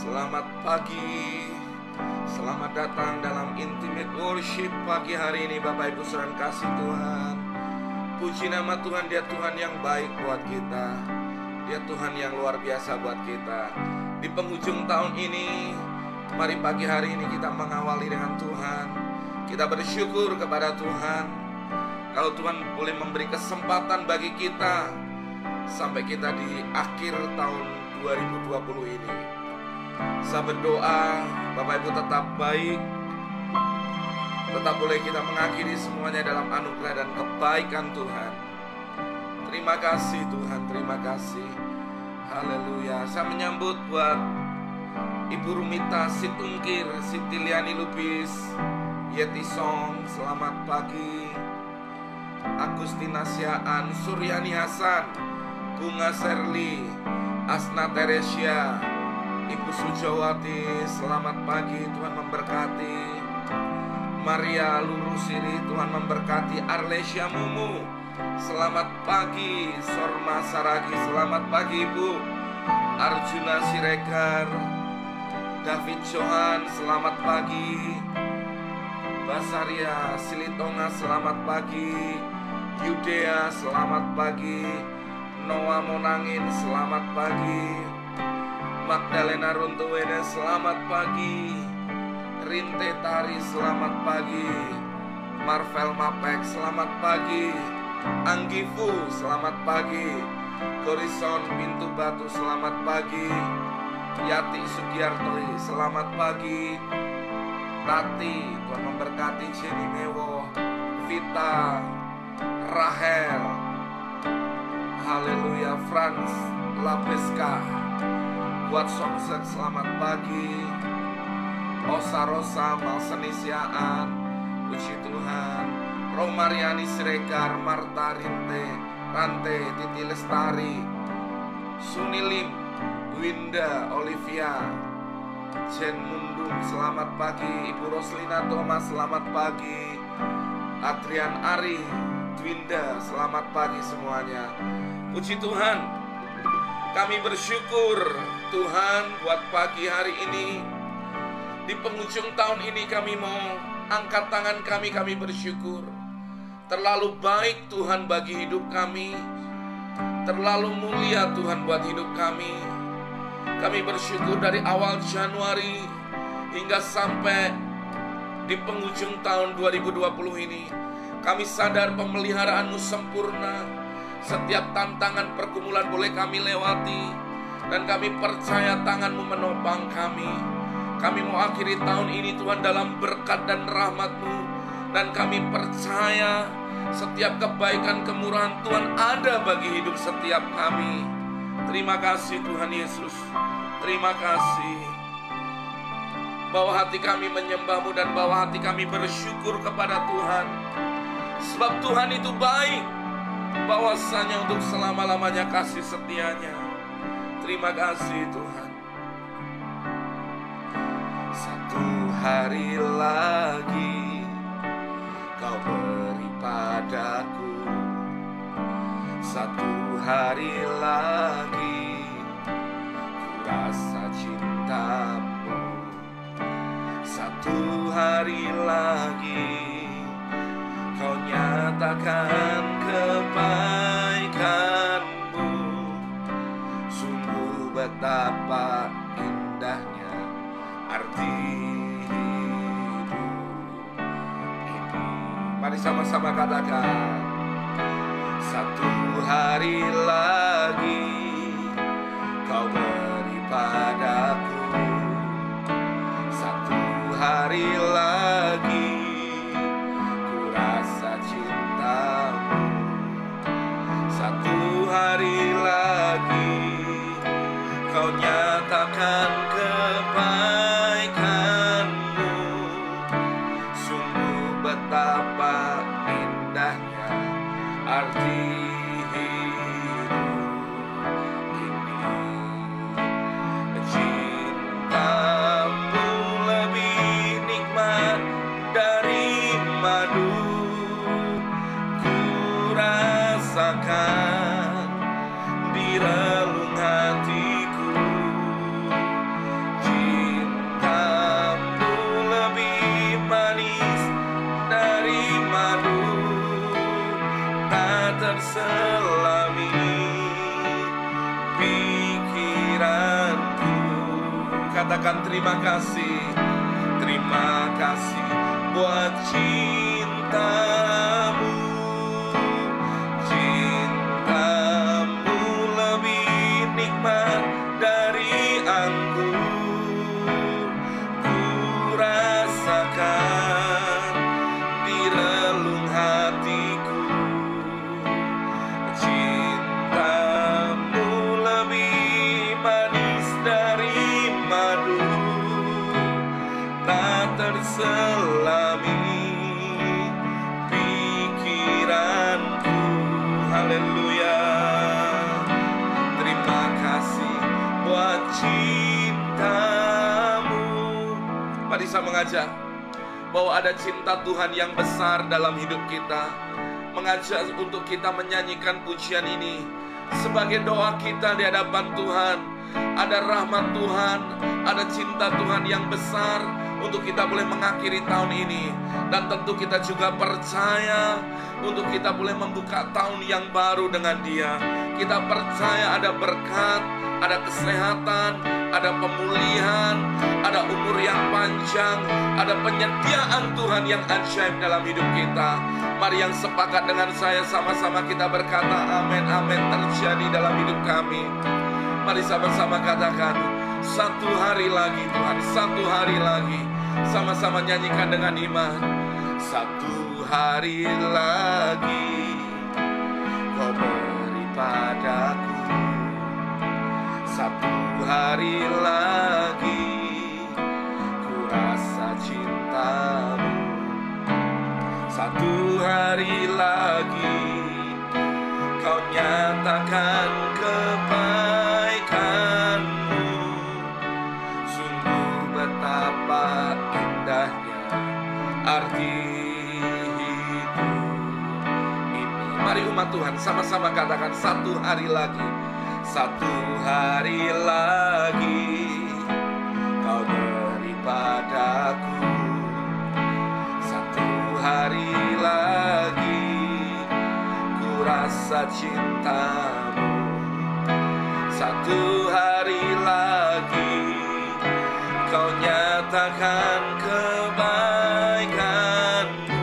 Selamat pagi, selamat datang dalam Intimate Worship pagi hari ini Bapak Ibu saudara kasih Tuhan. Puji nama Tuhan, Dia Tuhan yang baik buat kita, Dia Tuhan yang luar biasa buat kita. Di penghujung tahun ini, mari pagi hari ini kita mengawali dengan Tuhan. Kita bersyukur kepada Tuhan kalau Tuhan boleh memberi kesempatan bagi kita sampai kita di akhir tahun 2020 ini. Saya berdoa Bapak Ibu tetap baik, tetap boleh kita mengakhiri semuanya dalam anugerah dan kebaikan Tuhan. Terima kasih Tuhan, terima kasih. Haleluya. Saya menyambut buat Ibu Rumita Situngkir, Siti Liani Lubis, Yeti Song, selamat pagi. Agustina Siaan, Suryani Hasan, Bunga Serli, Asna Teresia, Ibu Sujawati, selamat pagi, Tuhan memberkati. Maria Lurusiri, Tuhan memberkati. Arlesia Mumu, selamat pagi. Sorma Saragi, selamat pagi Ibu. Arjuna Siregar, David Johan, selamat pagi. Basaria Silitonga, selamat pagi. Yudea, selamat pagi. Noah Monangin, selamat pagi. Magdalena Runtuwene, selamat pagi. Rinte Tari, selamat pagi. Marvel Mapek, selamat pagi. Anggifu, selamat pagi. Gorison Pintu Batu, selamat pagi. Yati Sugiartoi, selamat pagi. Tati, Tuhan memberkati. Jenny Mewo, Vita, Rahel, haleluya. Franz Lapeska, buat Songset, selamat pagi. Osa Rosa, Malsenisiaan, puji Tuhan. Romariani Siregar, Marta Rante, Titi Lestari, Sunilim, Winda, Olivia, Jen Mundung, selamat pagi. Ibu Roslina Thomas, selamat pagi. Adrian Ari, Dwinda, selamat pagi semuanya. Puji Tuhan, kami bersyukur Tuhan buat pagi hari ini. Di penghujung tahun ini kami mau angkat tangan kami bersyukur. Terlalu baik Tuhan bagi hidup kami, terlalu mulia Tuhan buat hidup kami. Kami bersyukur dari awal Januari hingga sampai di penghujung tahun 2020 ini. Kami sadar pemeliharaanmu sempurna. Setiap tantangan pergumulan boleh kami lewati, dan kami percaya tanganmu menopang kami. Kami mau akhiri tahun ini Tuhan dalam berkat dan rahmat-Mu, dan kami percaya setiap kebaikan kemurahan Tuhan ada bagi hidup setiap kami. Terima kasih Tuhan Yesus, terima kasih. Bawa hati kami menyembah-Mu dan bawa hati kami bersyukur kepada Tuhan. Sebab Tuhan itu baik, bahwasanya untuk selama-lamanya kasih setianya. Terima kasih Tuhan. Satu hari lagi Kau beri padaku, satu hari lagi ku rasa cinta-Mu. Satu hari lagi Kau nyatakan kebaikan-Mu. Sungguh betapa indahnya arti hidup ini. Mari sama-sama katakan. Satu hari lagi Kau beri padaku, satu hari lagi ku rasa cinta-Mu. Satu hari lagi Kau nyatakan kebaikan-Mu. Sungguh betapa indahnya arti hidup ini. Cinta-Mu lebih nikmat dari madu, ku rasakan di relung hatiku. terselami pikiranku. Katakan terima kasih buat cintamu. Cintamu lebih nikmat dari anggur. Ku rasakan di relung hatiku. Cintamu lebih manis dari madu, tak terselami pikiranku. Haleluya. Terima kasih buat cintamu. Mari saya mengajak bahwa ada cinta Tuhan yang besar dalam hidup kita. Mengajak untuk kita menyanyikan pujian ini sebagai doa kita di hadapan Tuhan. Ada rahmat Tuhan, ada cinta Tuhan yang besar untuk kita boleh mengakhiri tahun ini. Dan tentu kita juga percaya untuk kita boleh membuka tahun yang baru dengan Dia. Kita percaya ada berkat, ada kesehatan, ada pemulihan, ada umur yang panjang, ada penyediaan Tuhan yang ajaib dalam hidup kita. Mari yang sepakat dengan saya, sama-sama kita berkata amin, amin terjadi dalam hidup kami. Mari sama-sama katakan, satu hari lagi Tuhan, satu hari lagi. Sama-sama nyanyikan dengan iman. Satu hari lagi Kau beri padaku. Satu hari lagi ku rasa cintamu. Satu hari lagi Kau nyatakan kebaikanmu. Sungguh betapa indahnya arti hidup ini. Mari umat Tuhan sama-sama katakan, satu hari lagi. Satu hari lagi Kau beri padaku. Satu hari lagi ku rasa cintamu. Satu hari lagi Kau nyatakan kebaikanmu.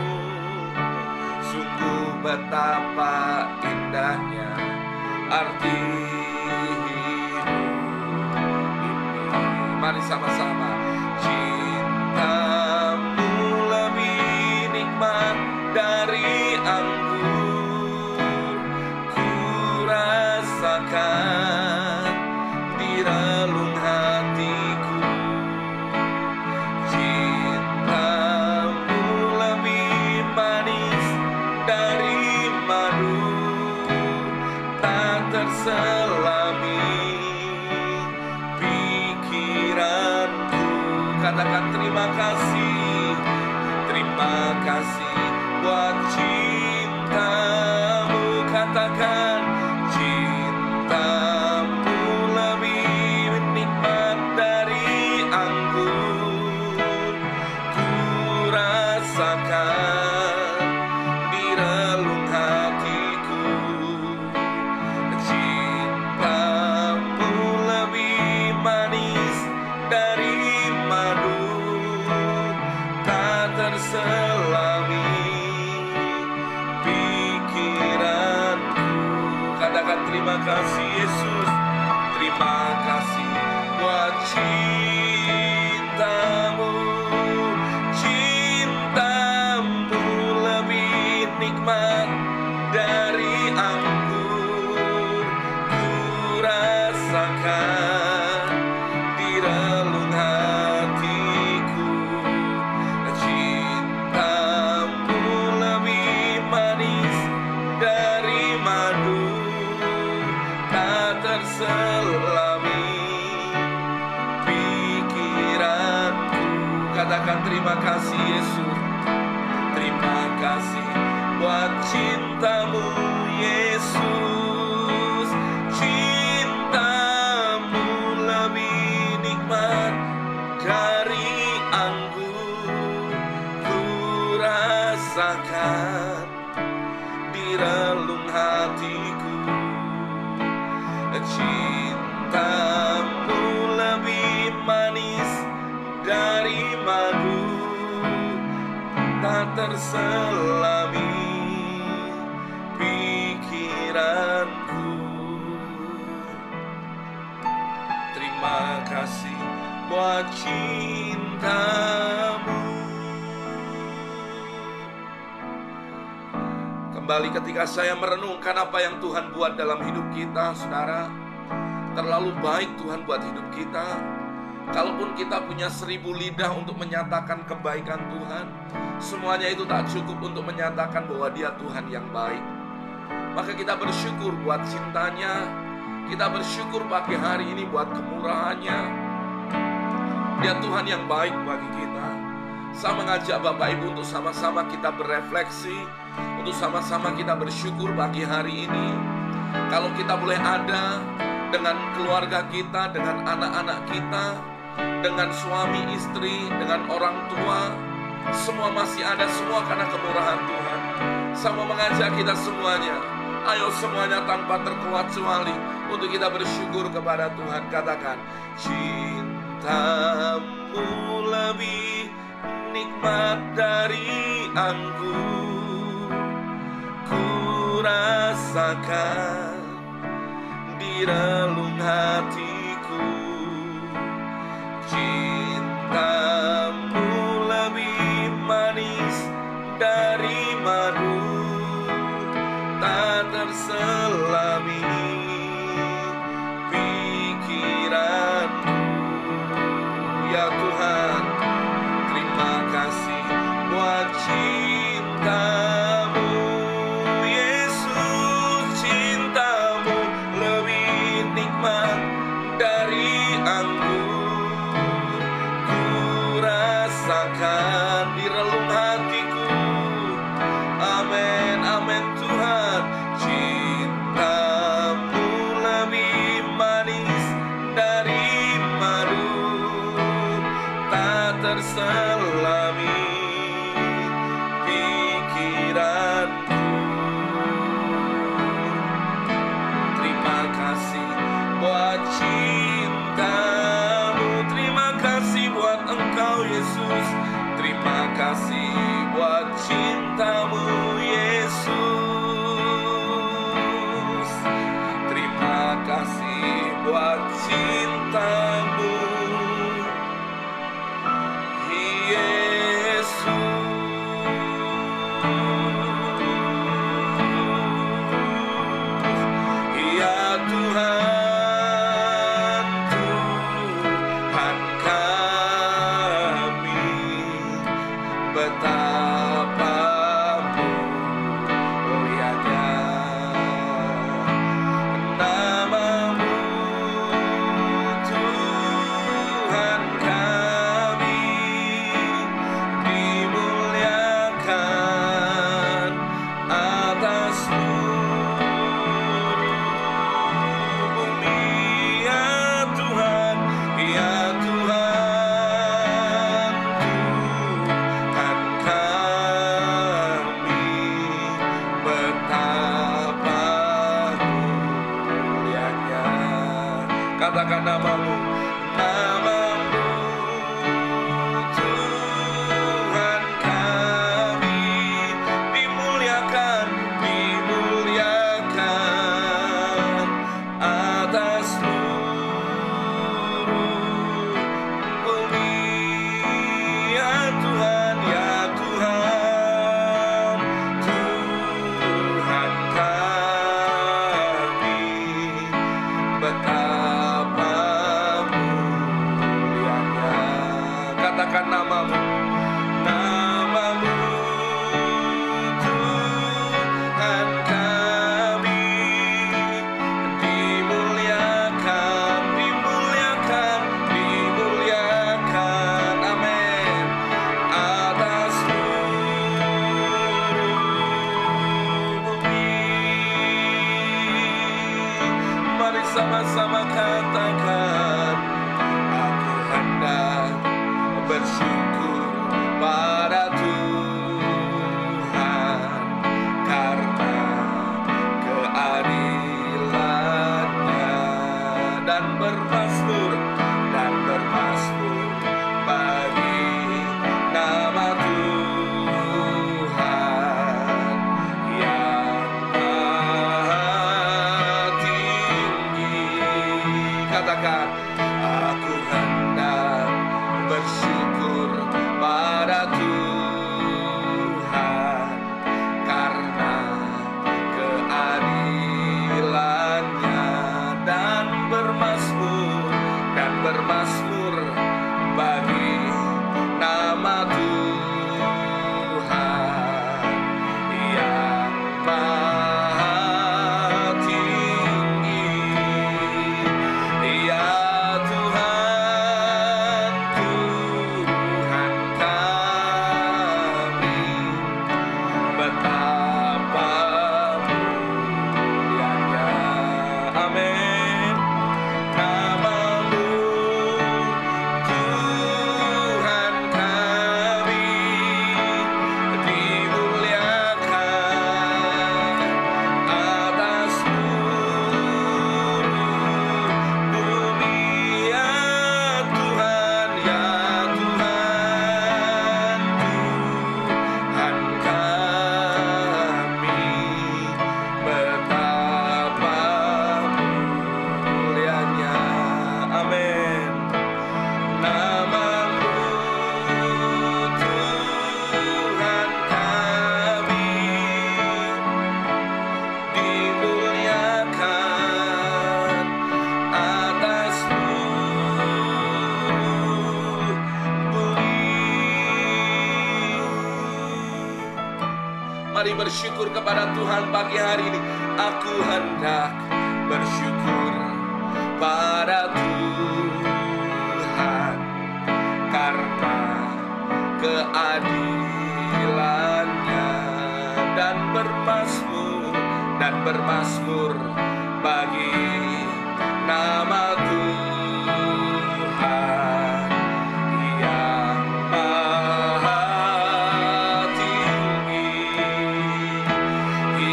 Sungguh betapa indahnya arti hidup ini. Mari sama-sama. Cintamu lebih nikmat dari anggur. Ku rasakan di relung hatiku. Cintamu lebih manis dari madu, tak terselami pikiranku. Katakan terima kasih buat cintamu. Katakan, cintamu lebih nikmat dari anggur. Ku rasakan di relung hatiku. Cintamu lebih manis dari madu, tak terselami pikiranku. Katakan terima kasih Yesus. Terima kasih buat cintamu. Cintamu lebih nikmat dari anggur. Ku rasakan di relung hatiku. Cintamu lebih manis dari madu, tak terselami pikiranku. Katakan terima kasih Yesus. Terima kasih buat cintamu Yesus. Cintamu lebih nikmat dari anggur. Ku rasakan di relung hati. terselami pikiranku. Terima kasih buat cintamu. Kembali ketika saya merenungkan apa yang Tuhan buat dalam hidup kita, saudara, terlalu baik Tuhan buat hidup kita. Kalaupun kita punya 1000 lidah untuk menyatakan kebaikan Tuhan, semuanya itu tak cukup untuk menyatakan bahwa Dia Tuhan yang baik. Maka kita bersyukur buat cintanya. Kita bersyukur pagi hari ini buat kemurahannya. Dia Tuhan yang baik bagi kita. Saya mengajak Bapak Ibu untuk sama-sama kita berefleksi, untuk sama-sama kita bersyukur pagi hari ini. Kalau kita boleh ada dengan keluarga kita, dengan anak-anak kita, dengan suami istri, dengan orang tua, semua masih ada, semua karena kemurahan Tuhan. Saya mau mengajak kita semuanya, ayo semuanya tanpa terkecuali untuk kita bersyukur kepada Tuhan. Katakan, cintamu lebih nikmat dari anggur, ku rasakan di relung hatiku. Cintamu lebih manis dari madu, tak terselami pikiranku. Ya Tuhan, terima kasih buat cintamu. Yesus, cintamu lebih nikmat dari anggur, ku rasakan di relung hatiku. Amin, amin Tuhan. Cintamu lebih manis dari madu, tak terselami pikiranku. Terima kasih buat cintamu. Terima kasih buat Engkau Yesus. Terima kasih buat cintamu Yesus. Terima kasih buat cintamu Yesus. Ya Tuhan, Tuhan kami, betapa mulianya nama-Mu, Tuhan kami, dimuliakan atas seluruh bumi. Ya Tuhan, ya Tuhan, Tuhan kami, betapa mulianya. Katakan nama-Mu, nama-Mu, Tuhan kami, dimuliakan, dimuliakan atas seluruh bumi. Ya Tuhan, ya Tuhan, Tuhan kami, betapa mulianya. Katakan nama-Mu, nama-Mu, Tuhan kami, dimuliakan, dimuliakan, dimuliakan, amin, atas seluruh bumi. Mari sama-sama katakan, aku hendak bersyukur pada Tuhan karena keadilan-Nya, dan bermasmur bagi nama Tuhan. bersyukur kepada Tuhan pagi hari ini. Aku hendak bersyukur pada Tuhan karena keadilannya, dan bermasmur bagi nama Tuhan yang maha tinggi.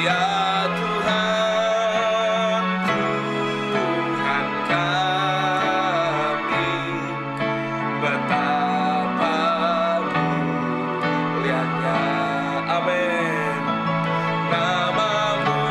Ya Tuhan, Tuhan kami, betapa mulianya. Amin. Namamu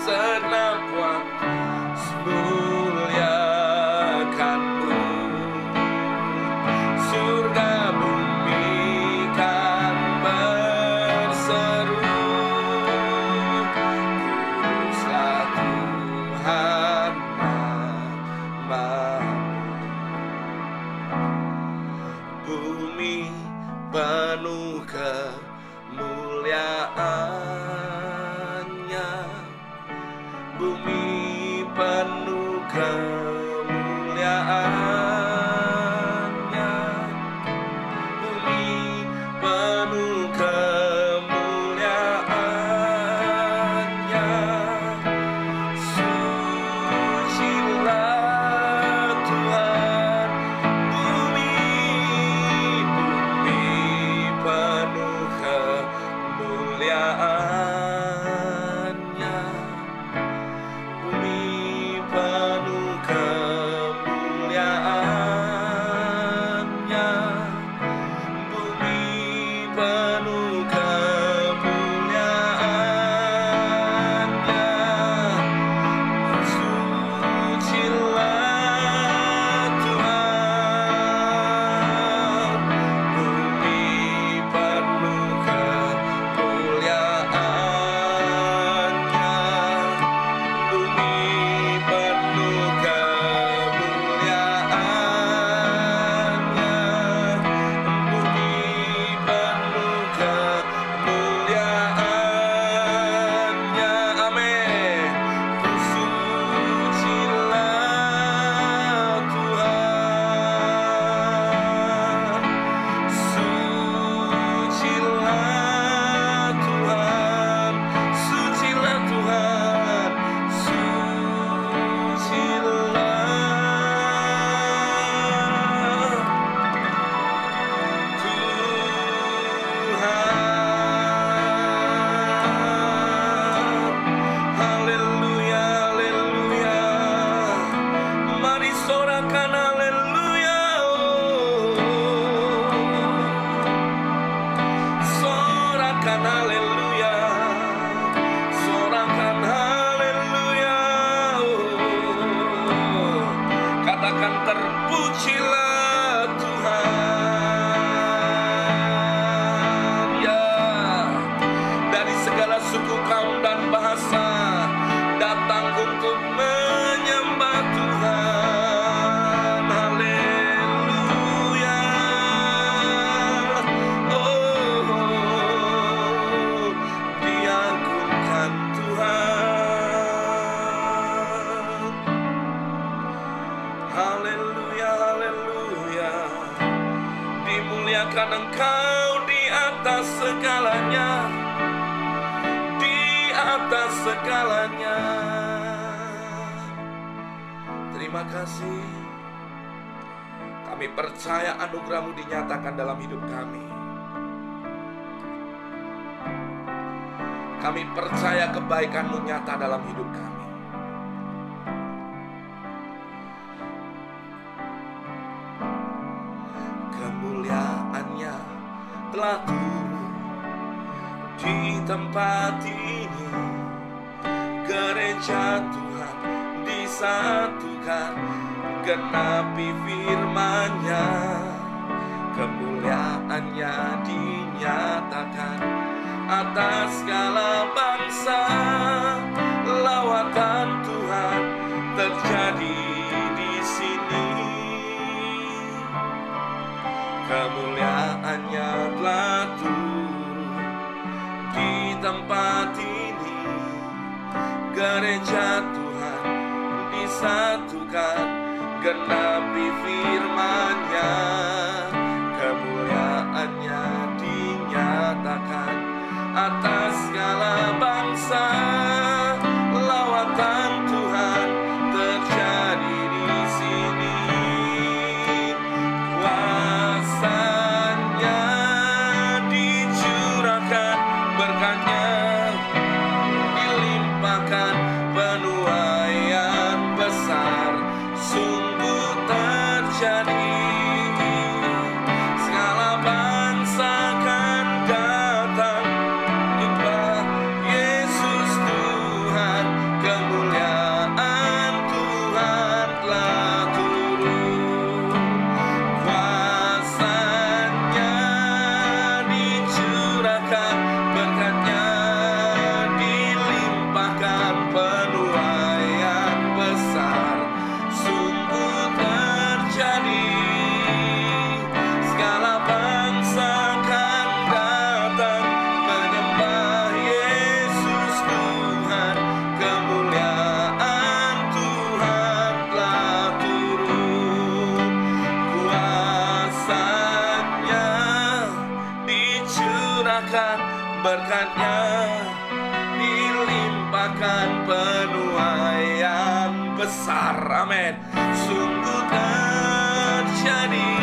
segenap waktu muliakan-Mu. Surga bumi kan berseru, kuduslah Tuhan nama-Mu. Bumi penuh kemuliaan-Nya, bumi penuh kemuliaan-Nya, bumi penuh kemuliaan-Nya. Sucilah Tuhan, bumi penuh kemuliaan-Nya, bumi penuh kemuliaan-Nya, bumi penuh kemuliaan-Nya. Sucilah Tuhan, bumi penuh kemuliaan-Nya, bumi penuh kemuliaan-Nya, bumi penuh kemuliaan-Nya. Amin. Sucilah Tuhan, sucilah Tuhan, sucilah Tuhan, Tuhan. Haleluya, haleluya. Mari sorakan haleluya. Sorakan haleluya, sorakan haleluya. Katakan terpujilah Tuhan. Ya, dari segala suku, kaum dan bahasa datang untuk menyembah Tuhan. Haleluya. Oh, diagungkan Tuhan. Haleluya, haleluya. Dimuliakan Engkau di atas segalanya, di atas segalanya. Terima kasih. Kami percaya anugerah-Mu dinyatakan dalam hidup kami. Kami percaya kebaikan-Mu nyata dalam hidup kami. Kemuliaan-Nya telah turun di tempat ini. Gereja Tuhan disatukan, genapi firman-Nya. Kemuliaan-Nya dinyatakan atas segala bangsa. Lawatan Tuhan terjadi di sini. Kemuliaan-Nya telah turun di tempat ini. Gereja Tuhan disatukan, genapi firman-Nya. Kemuliaan-Nya dinyatakan atas segala bangsa. Lawatan Tuhan terjadi di sini. Kuasa-Nya dicurahkan, berkat-Nya dilimpahkan, penuaian besar sungguh terjadi. Segala bangsa akan datang menyembah Yesus. penuaian besar. Amin. Sungguh terjadi,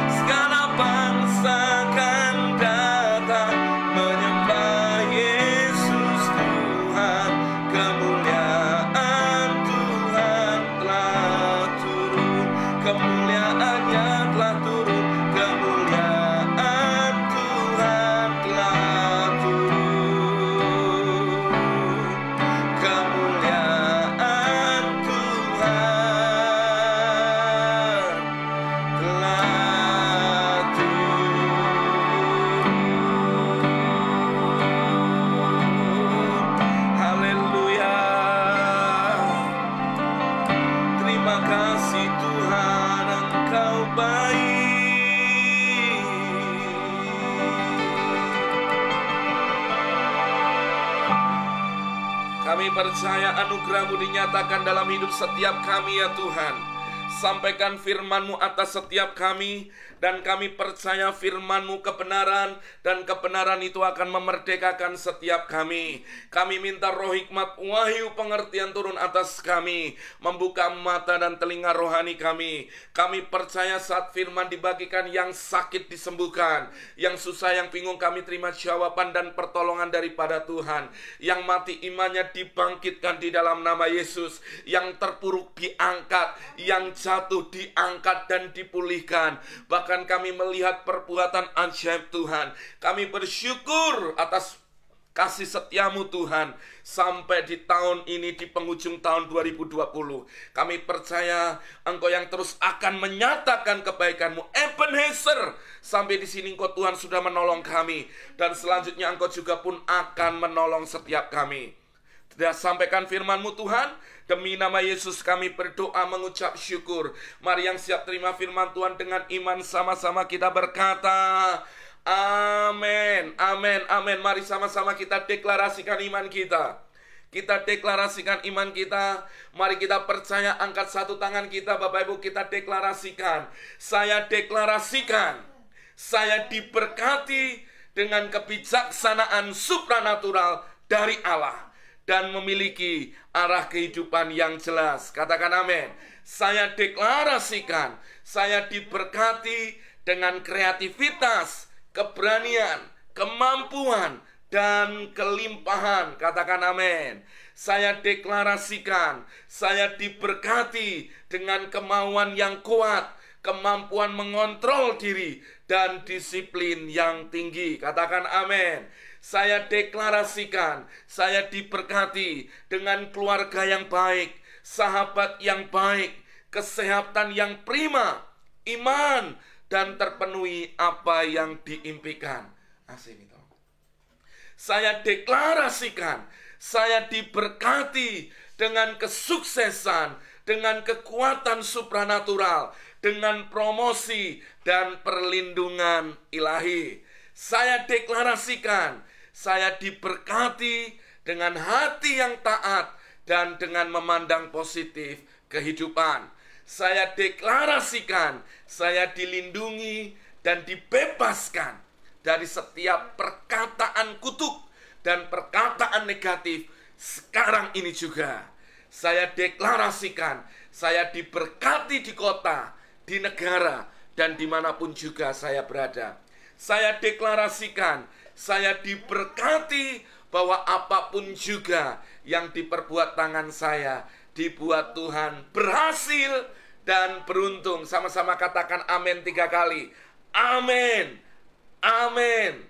segala bangsa akan datang menyembah Yesus Tuhan. Kemuliaan Tuhan telah turun, kemuliaannya telah turun, kemuliaan Tuhan telah turun, kemuliaan Tuhan telah turun. Haleluya. Terima kasih Tuhan, Engkau baik. Kami percaya anugerah-Mu dinyatakan dalam hidup setiap kami ya Tuhan. Sampaikan firman-Mu atas setiap kami, dan kami percaya firman-Mu kebenaran, dan kebenaran itu akan memerdekakan setiap kami. Kami minta roh hikmat, wahyu, pengertian turun atas kami, membuka mata dan telinga rohani kami. Kami percaya saat firman dibagikan, yang sakit disembuhkan, yang susah, yang bingung, kami terima jawaban dan pertolongan daripada Tuhan. Yang mati imannya dibangkitkan di dalam nama Yesus, yang terpuruk diangkat, yang jatuh diangkat dan dipulihkan. Bahkan kami melihat perbuatan ajaib Tuhan. Kami bersyukur atas kasih setia-Mu Tuhan, sampai di tahun ini, di penghujung tahun 2020. Kami percaya Engkau yang terus akan menyatakan kebaikan-Mu. Ebenezer, sampai di sini Engkau Tuhan sudah menolong kami, dan selanjutnya Engkau juga pun akan menolong setiap kami. Sudah sampaikan firman-Mu Tuhan. Demi nama Yesus kami berdoa mengucap syukur. Mari yang siap terima firman Tuhan dengan iman, sama-sama kita berkata amin, amin, amin. Mari sama-sama kita deklarasikan iman kita. Kita deklarasikan iman kita. Mari kita percaya, angkat satu tangan kita Bapak Ibu, kita deklarasikan. Saya deklarasikan, saya diberkati dengan kebijaksanaan supranatural dari Allah, dan memiliki arah kehidupan yang jelas. Katakan amin. Saya deklarasikan, saya diberkati dengan kreativitas, keberanian, kemampuan, dan kelimpahan. Katakan amin. Saya deklarasikan, saya diberkati dengan kemauan yang kuat, kemampuan mengontrol diri, dan disiplin yang tinggi. Katakan amin. Saya deklarasikan, saya diberkati dengan keluarga yang baik, sahabat yang baik, kesehatan yang prima, iman, dan terpenuhi apa yang diimpikan. Asik itu. Saya deklarasikan, saya diberkati dengan kesuksesan, dengan kekuatan supranatural, dengan promosi dan perlindungan ilahi. Saya deklarasikan, saya diberkati dengan hati yang taat dan dengan memandang positif kehidupan. Saya deklarasikan, saya dilindungi dan dibebaskan dari setiap perkataan kutuk dan perkataan negatif sekarang ini juga. Saya deklarasikan, saya diberkati di kota, di negara, dan dimanapun juga saya berada. Saya deklarasikan, saya diberkati bahwa apapun juga yang diperbuat tangan saya, dibuat Tuhan berhasil dan beruntung. Sama-sama katakan amin 3 kali. Amin, amin,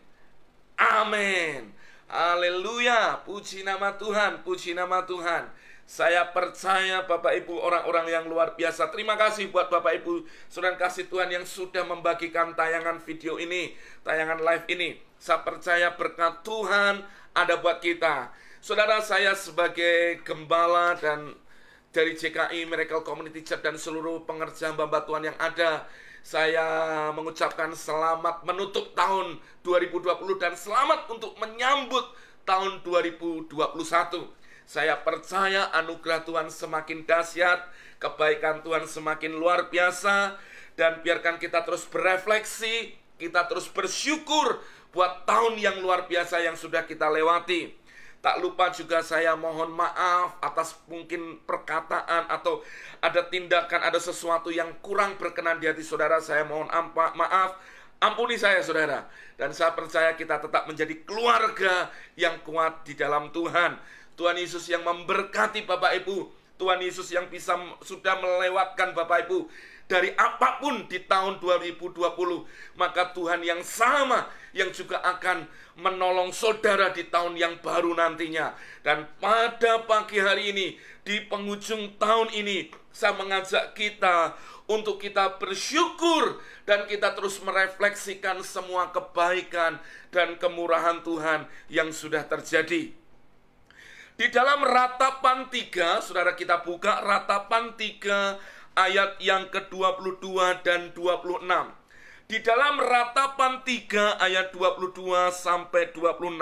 amin. Haleluya, puji nama Tuhan, puji nama Tuhan. Saya percaya Bapak Ibu orang-orang yang luar biasa. Terima kasih buat Bapak Ibu saudara kasih Tuhan yang sudah membagikan tayangan video ini, tayangan live ini. Saya percaya berkat Tuhan ada buat kita. Saudara, saya sebagai gembala dan dari JKI Miracle Community Church dan seluruh pengerja hamba Tuhan yang ada, saya mengucapkan selamat menutup tahun 2020 dan selamat untuk menyambut tahun 2021. Saya percaya anugerah Tuhan semakin dahsyat, kebaikan Tuhan semakin luar biasa, dan biarkan kita terus berefleksi, kita terus bersyukur buat tahun yang luar biasa yang sudah kita lewati. Tak lupa juga saya mohon maaf atas mungkin perkataan atau ada tindakan, ada sesuatu yang kurang berkenan di hati saudara. Saya mohon maaf, ampuni saya saudara. Dan saya percaya kita tetap menjadi keluarga yang kuat di dalam Tuhan. Tuhan Yesus yang memberkati Bapak Ibu. Tuhan Yesus yang sudah melewatkan Bapak Ibu dari apapun di tahun 2020. Maka Tuhan yang sama yang juga akan menolong saudara di tahun yang baru nantinya. Dan pada pagi hari ini, di penghujung tahun ini, saya mengajak kita untuk kita bersyukur dan kita terus merefleksikan semua kebaikan dan kemurahan Tuhan yang sudah terjadi. Di dalam Ratapan 3, saudara, kita buka Ratapan 3 ayat yang ke-22 dan 26. Di dalam Ratapan 3 ayat 22 sampai 26,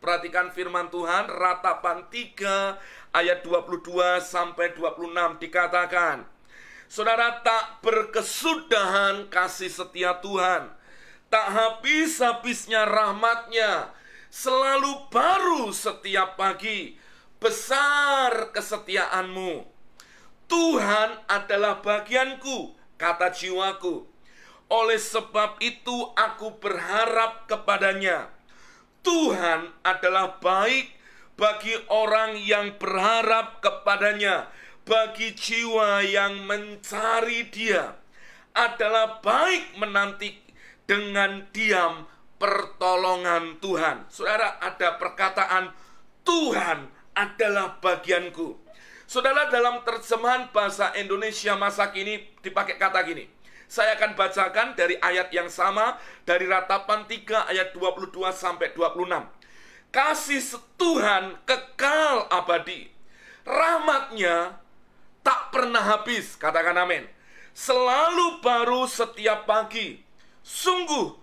perhatikan firman Tuhan. Ratapan 3 ayat 22 sampai 26 dikatakan, saudara, tak berkesudahan kasih setia Tuhan, tak habis-habisnya rahmat-Nya, selalu baru setiap pagi, besar kesetiaan-Mu. Tuhan adalah bagianku, kata jiwaku. Oleh sebab itu aku berharap kepada-Nya. Tuhan adalah baik bagi orang yang berharap kepada-Nya, bagi jiwa yang mencari Dia. Adalah baik menanti dengan diam pertolongan Tuhan. Saudara, ada perkataan Tuhan adalah bagianku. Saudara, dalam terjemahan bahasa Indonesia masa kini dipakai kata gini. Saya akan bacakan dari ayat yang sama, dari Ratapan 3 ayat 22 sampai 26. Kasih Tuhan kekal abadi, rahmat-Nya tak pernah habis, katakan amin. Selalu baru setiap pagi, sungguh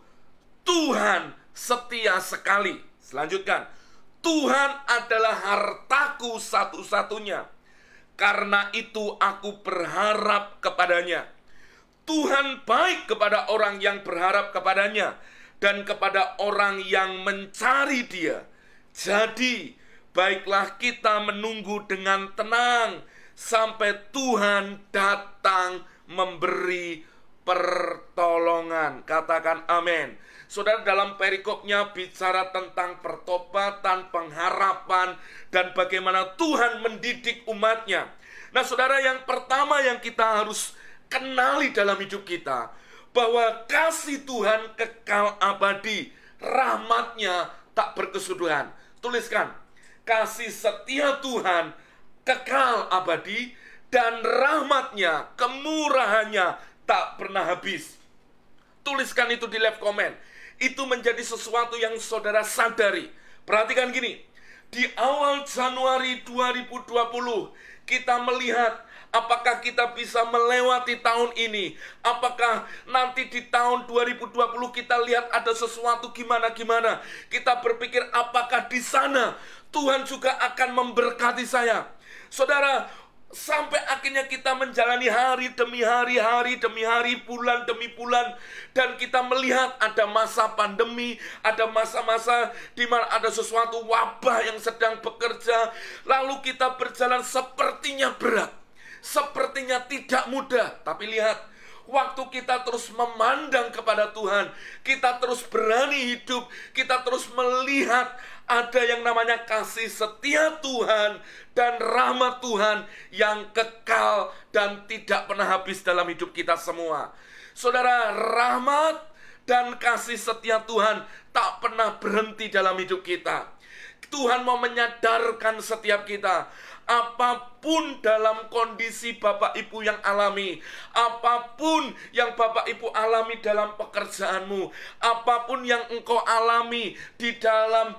Tuhan setia sekali. Selanjutkan, Tuhan adalah hartaku satu-satunya, karena itu aku berharap kepada-Nya. Tuhan baik kepada orang yang berharap kepada-Nya dan kepada orang yang mencari Dia. Jadi, baiklah kita menunggu dengan tenang sampai Tuhan datang memberi pertolongan. Katakan amin. Saudara, dalam perikopnya bicara tentang pertobatan, pengharapan, dan bagaimana Tuhan mendidik umat-Nya. Nah, saudara, yang pertama yang kita harus kenali dalam hidup kita, bahwa kasih Tuhan kekal abadi, rahmat-Nya tak berkesudahan. Tuliskan, kasih setia Tuhan kekal abadi, dan rahmat-Nya, kemurahan-Nya tak pernah habis. Tuliskan itu di live comment. Itu menjadi sesuatu yang saudara sadari. Perhatikan gini, di awal Januari 2020 kita melihat apakah kita bisa melewati tahun ini. Apakah nanti di tahun 2020 kita lihat ada sesuatu gimana-gimana. Kita berpikir apakah di sana Tuhan juga akan memberkati saya. Saudara, sampai akhirnya kita menjalani hari demi hari, hari demi hari, bulan demi bulan. Dan kita melihat ada masa pandemi, ada masa-masa di mana ada sesuatu wabah yang sedang bekerja. Lalu kita berjalan sepertinya berat, sepertinya tidak mudah. Tapi lihat, waktu kita terus memandang kepada Tuhan, kita terus berani hidup, kita terus melihat ada yang namanya kasih setia Tuhan dan rahmat Tuhan yang kekal dan tidak pernah habis dalam hidup kita semua. Saudara, rahmat dan kasih setia Tuhan tak pernah berhenti dalam hidup kita. Tuhan mau menyadarkan setiap kita, apapun dalam kondisi Bapak Ibu yang alami, apapun yang Bapak Ibu alami dalam pekerjaanmu, apapun yang engkau alami di dalam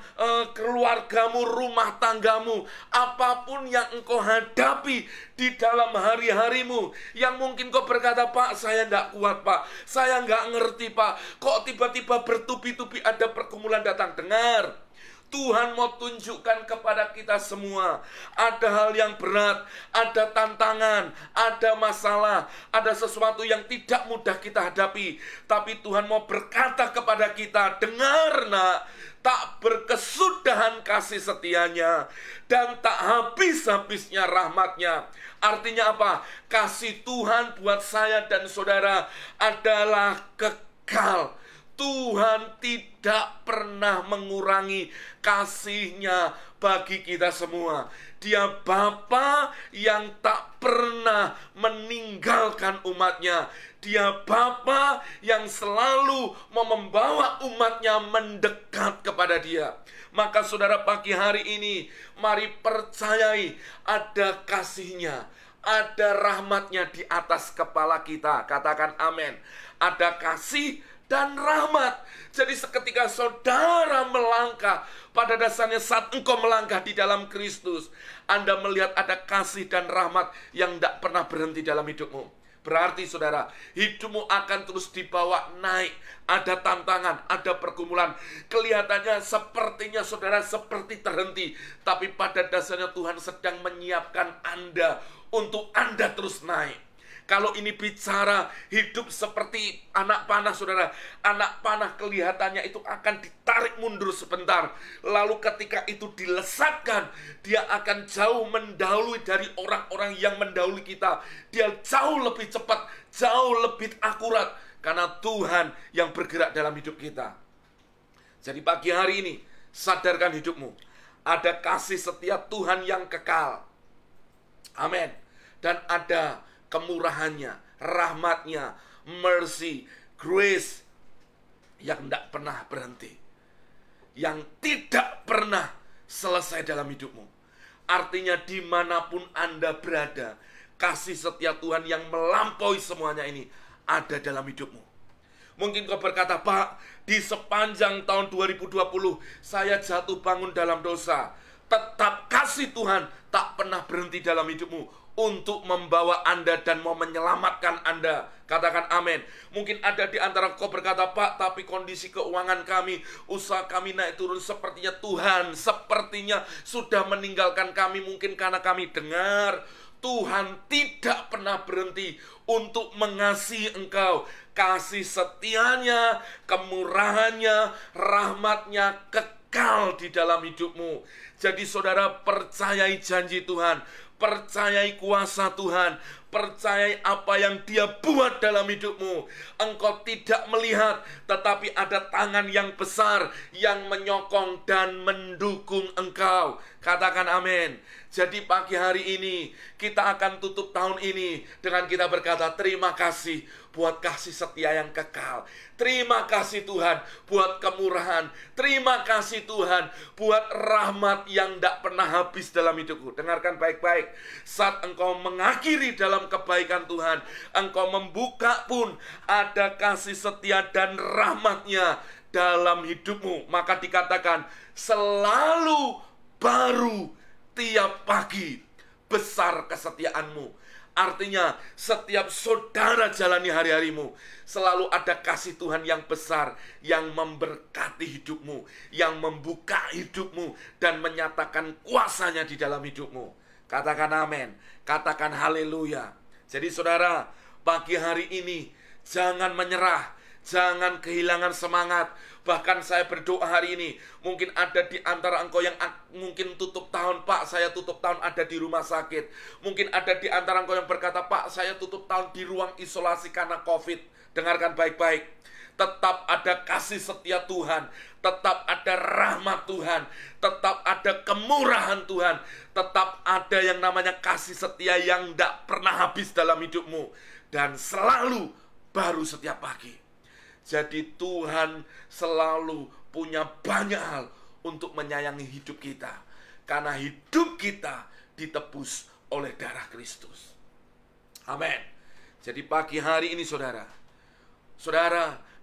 keluargamu, rumah tanggamu, apapun yang engkau hadapi di dalam hari-harimu, yang mungkin kau berkata, Pak, saya nggak kuat, Pak, saya nggak ngerti, Pak, kok tiba-tiba bertubi-tubi ada pergumulan datang. Dengar, Tuhan mau tunjukkan kepada kita semua, ada hal yang berat, ada tantangan, ada masalah, ada sesuatu yang tidak mudah kita hadapi. Tapi Tuhan mau berkata kepada kita, dengar nak, tak berkesudahan kasih setianya, dan tak habis-habisnya rahmatnya. Artinya apa? Kasih Tuhan buat saya dan saudara adalah kekal. Tuhan tidak pernah mengurangi kasih-Nya bagi kita semua. Dia Bapa yang tak pernah meninggalkan umat-Nya. Dia Bapa yang selalu mau membawa umat-Nya mendekat kepada Dia. Maka saudara, pagi hari ini mari percayai ada kasih-Nya, ada rahmat-Nya di atas kepala kita. Katakan amin. Ada kasih dan rahmat. Jadi seketika saudara melangkah, pada dasarnya saat engkau melangkah di dalam Kristus, Anda melihat ada kasih dan rahmat yang tidak pernah berhenti dalam hidupmu. Berarti saudara, hidupmu akan terus dibawa naik. Ada tantangan, ada pergumulan. Kelihatannya sepertinya saudara seperti terhenti, tapi pada dasarnya Tuhan sedang menyiapkan Anda untuk Anda terus naik. Kalau ini bicara hidup seperti anak panah, saudara. Anak panah kelihatannya itu akan ditarik mundur sebentar. Lalu ketika itu dilesatkan, dia akan jauh mendahului dari orang-orang yang mendahului kita. Dia jauh lebih cepat, jauh lebih akurat. Karena Tuhan yang bergerak dalam hidup kita. Jadi pagi hari ini, sadarkan hidupmu. Ada kasih setia Tuhan yang kekal. Amin. Dan ada kemurahannya, rahmatnya, mercy, grace yang tidak pernah berhenti, yang tidak pernah selesai dalam hidupmu. Artinya dimanapun Anda berada, kasih setia Tuhan yang melampaui semuanya ini ada dalam hidupmu. Mungkin kau berkata, Pak, di sepanjang tahun 2020 saya jatuh bangun dalam dosa. Tetap kasih Tuhan tak pernah berhenti dalam hidupmu untuk membawa Anda dan mau menyelamatkan Anda. Katakan amin. Mungkin ada di antara kau berkata, Pak, tapi kondisi keuangan kami, usaha kami naik turun, sepertinya Tuhan sepertinya sudah meninggalkan kami. Mungkin karena kami dengar Tuhan tidak pernah berhenti untuk mengasihi engkau. Kasih setianya, kemurahannya, rahmatnya kekal di dalam hidupmu. Jadi saudara, percayai janji Tuhan, percayai kuasa Tuhan, percayai apa yang Dia buat dalam hidupmu. Engkau tidak melihat, tetapi ada tangan yang besar yang menyokong dan mendukung engkau. Katakan amin. Jadi pagi hari ini kita akan tutup tahun ini dengan kita berkata, terima kasih buat kasih setia yang kekal. Terima kasih Tuhan buat kemurahan. Terima kasih Tuhan buat rahmat yang tidak pernah habis dalam hidupku. Dengarkan baik-baik. Saat engkau mengakhiri dalam kebaikan Tuhan, engkau membuka pun ada kasih setia dan rahmatnya dalam hidupmu. Maka dikatakan selalu baru tiap pagi besar kesetiaanmu. Artinya setiap saudara jalani hari-harimu, selalu ada kasih Tuhan yang besar yang memberkati hidupmu, yang membuka hidupmu dan menyatakan kuasanya di dalam hidupmu. Katakan amin, katakan haleluya. Jadi saudara, pagi hari ini jangan menyerah, jangan kehilangan semangat. Bahkan saya berdoa hari ini, mungkin ada di antara engkau yang mungkin tutup tahun, Pak, saya tutup tahun ada di rumah sakit. Mungkin ada di antara engkau yang berkata, Pak, saya tutup tahun di ruang isolasi karena COVID. Dengarkan baik-baik. Tetap ada kasih setia Tuhan, tetap ada rahmat Tuhan, tetap ada kemurahan Tuhan, tetap ada yang namanya kasih setia yang tidak pernah habis dalam hidupmu. Dan selalu baru setiap pagi. Jadi Tuhan selalu punya banyak hal untuk menyayangi hidup kita. Karena hidup kita ditebus oleh darah Kristus. Amin. Jadi pagi hari ini saudara,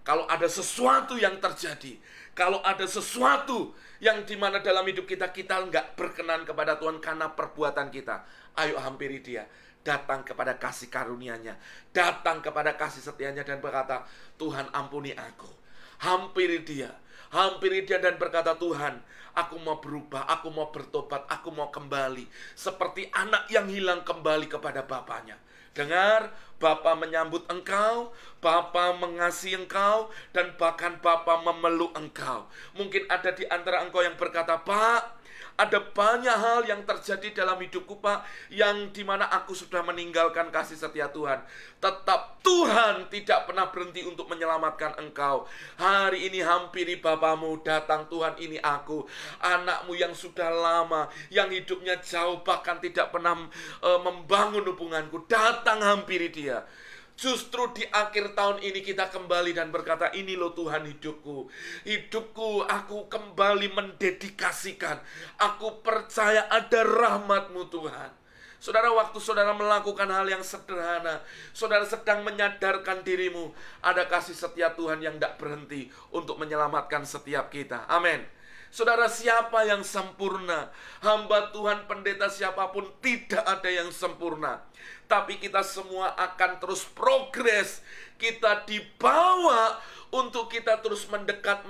kalau ada sesuatu yang terjadi, kalau ada sesuatu yang dimana dalam hidup kita, kita nggak berkenan kepada Tuhan karena perbuatan kita, ayo hampiri Dia. Datang kepada kasih karunia-Nya, datang kepada kasih setianya dan berkata, Tuhan ampuni aku. Hampiri Dia dan berkata, Tuhan, aku mau berubah, aku mau bertobat, aku mau kembali seperti anak yang hilang kembali kepada bapaknya. Dengar, Bapa menyambut engkau, Bapa mengasihi engkau, dan bahkan Bapa memeluk engkau. Mungkin ada di antara engkau yang berkata, Pak, ada banyak hal yang terjadi dalam hidupku, Pak, yang dimana aku sudah meninggalkan kasih setia Tuhan. Tetap Tuhan tidak pernah berhenti untuk menyelamatkan engkau. Hari ini hampiri Bapamu, datang Tuhan, ini aku, anakmu yang sudah lama, yang hidupnya jauh, bahkan tidak pernah membangun hubunganku. Datang hampiri dia. Justru di akhir tahun ini kita kembali dan berkata, ini loh Tuhan hidupku. Hidupku aku kembali mendedikasikan. Aku percaya ada rahmat-Mu Tuhan. Saudara, waktu saudara melakukan hal yang sederhana, saudara sedang menyadarkan dirimu, ada kasih setia Tuhan yang tidak berhenti untuk menyelamatkan setiap kita. Amin. Saudara, siapa yang sempurna? Hamba Tuhan, pendeta siapapun, tidak ada yang sempurna. Tapi kita semua akan terus progres. Kita dibawa untuk kita terus mendekat,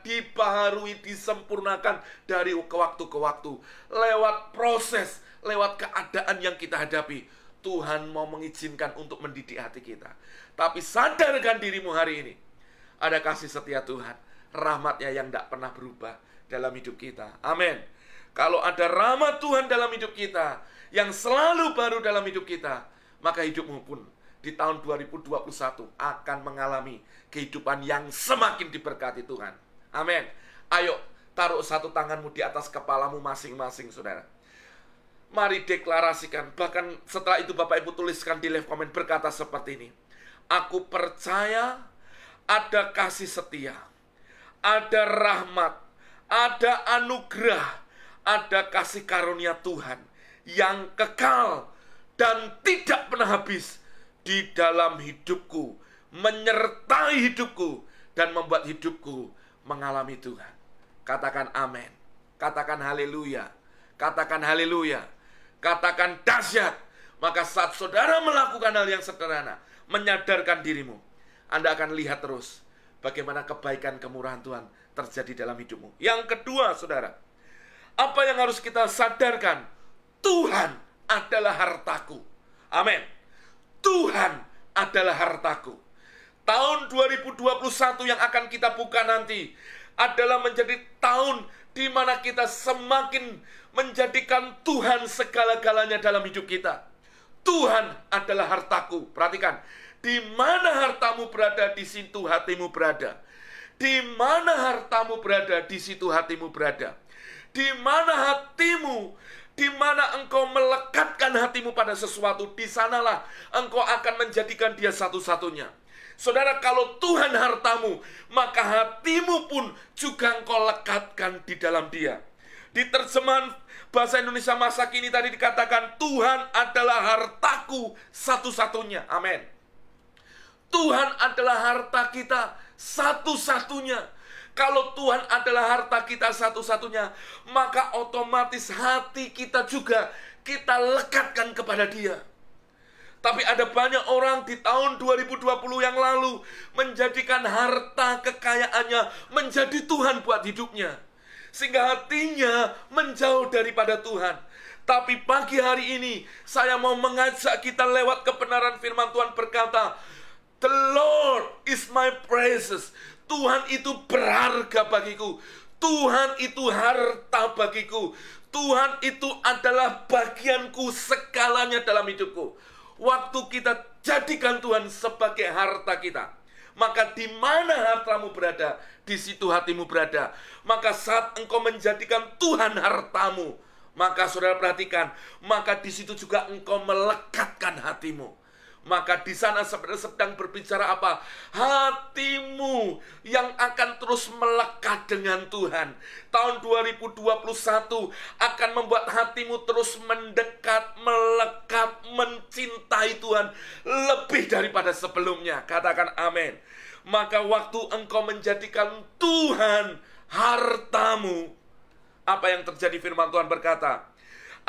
dibaharui, disempurnakan dari waktu ke waktu. Lewat proses, lewat keadaan yang kita hadapi. Tuhan mau mengizinkan untuk mendidik hati kita. Tapi sadarkan dirimu hari ini. Ada kasih setia Tuhan. Rahmatnya yang tidak pernah berubah dalam hidup kita. Amin. Kalau ada rahmat Tuhan dalam hidup kita, yang selalu baru dalam hidup kita, maka hidupmu pun di tahun 2021 akan mengalami kehidupan yang semakin diberkati Tuhan. Amin. Ayo, taruh satu tanganmu di atas kepalamu masing-masing, saudara. Mari deklarasikan. Bahkan setelah itu Bapak Ibu tuliskan di live comment berkata seperti ini. Aku percaya ada kasih setia, ada rahmat, ada anugerah, ada kasih karunia Tuhan yang kekal dan tidak pernah habis di dalam hidupku, menyertai hidupku, dan membuat hidupku mengalami Tuhan. Katakan amin. Katakan haleluya. Katakan haleluya. Katakan dahsyat. Maka saat saudara melakukan hal yang sederhana, menyadarkan dirimu, Anda akan lihat terus bagaimana kebaikan kemurahan Tuhan terjadi dalam hidupmu. Yang kedua, saudara, apa yang harus kita sadarkan? Tuhan adalah hartaku. Amin. Tuhan adalah hartaku. Tahun 2021 yang akan kita buka nanti adalah menjadi tahun di mana kita semakin menjadikan Tuhan segala-galanya dalam hidup kita. Tuhan adalah hartaku. Perhatikan, di mana hartamu berada, di situ hatimu berada. Di mana hartamu berada, di situ hatimu berada. Di mana hatimu, di mana engkau melekatkan hatimu pada sesuatu, di sanalah engkau akan menjadikan dia satu-satunya. Saudara, kalau Tuhan hartamu, maka hatimu pun juga engkau lekatkan di dalam dia. Di terjemahan bahasa Indonesia masa kini tadi dikatakan, Tuhan adalah hartaku satu-satunya. Amin. Tuhan adalah harta kita satu-satunya. Kalau Tuhan adalah harta kita satu-satunya, maka otomatis hati kita juga kita lekatkan kepada Dia. Tapi ada banyak orang di tahun 2020 yang lalu menjadikan harta kekayaannya menjadi Tuhan buat hidupnya, sehingga hatinya menjauh daripada Tuhan. Tapi pagi hari ini saya mau mengajak kita lewat kebenaran firman Tuhan berkata, The Lord is my precious. Tuhan itu berharga bagiku. Tuhan itu harta bagiku. Tuhan itu adalah bagianku segalanya dalam hidupku. Waktu kita jadikan Tuhan sebagai harta kita, maka di mana hartamu berada, di situ hatimu berada. Maka saat engkau menjadikan Tuhan hartamu, maka saudara perhatikan, maka di situ juga engkau melekatkan hatimu. Maka di sana sebenarnya sedang berbicara apa? Hatimu yang akan terus melekat dengan Tuhan. Tahun 2021 akan membuat hatimu terus mendekat, melekat, mencintai Tuhan lebih daripada sebelumnya. Katakan amin. Maka waktu engkau menjadikan Tuhan hartamu, apa yang terjadi? Firman Tuhan berkata,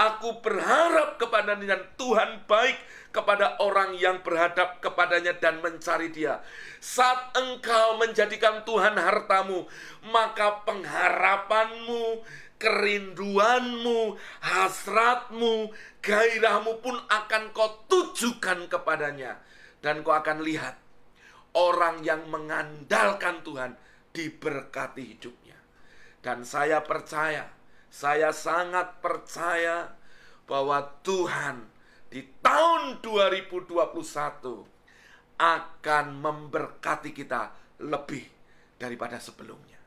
Aku berharap kepadanya dan Tuhan baik kepada orang yang berhadap kepadanya dan mencari Dia. Saat engkau menjadikan Tuhan hartamu, maka pengharapanmu, kerinduanmu, hasratmu, gairahmu pun akan kau tujukan kepadanya. Dan kau akan lihat orang yang mengandalkan Tuhan diberkati hidupnya. Dan saya percaya, saya sangat percaya bahwa Tuhan di tahun 2021 akan memberkati kita lebih daripada sebelumnya.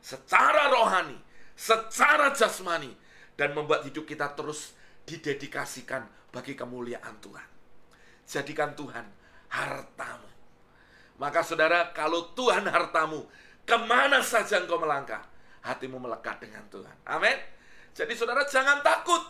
Secara rohani, secara jasmani, dan membuat hidup kita terus didedikasikan bagi kemuliaan Tuhan. Jadikan Tuhan hartamu. Maka saudara, kalau Tuhan hartamu, kemana saja engkau melangkah, hatimu melekat dengan Tuhan. Amin. Jadi saudara, jangan takut.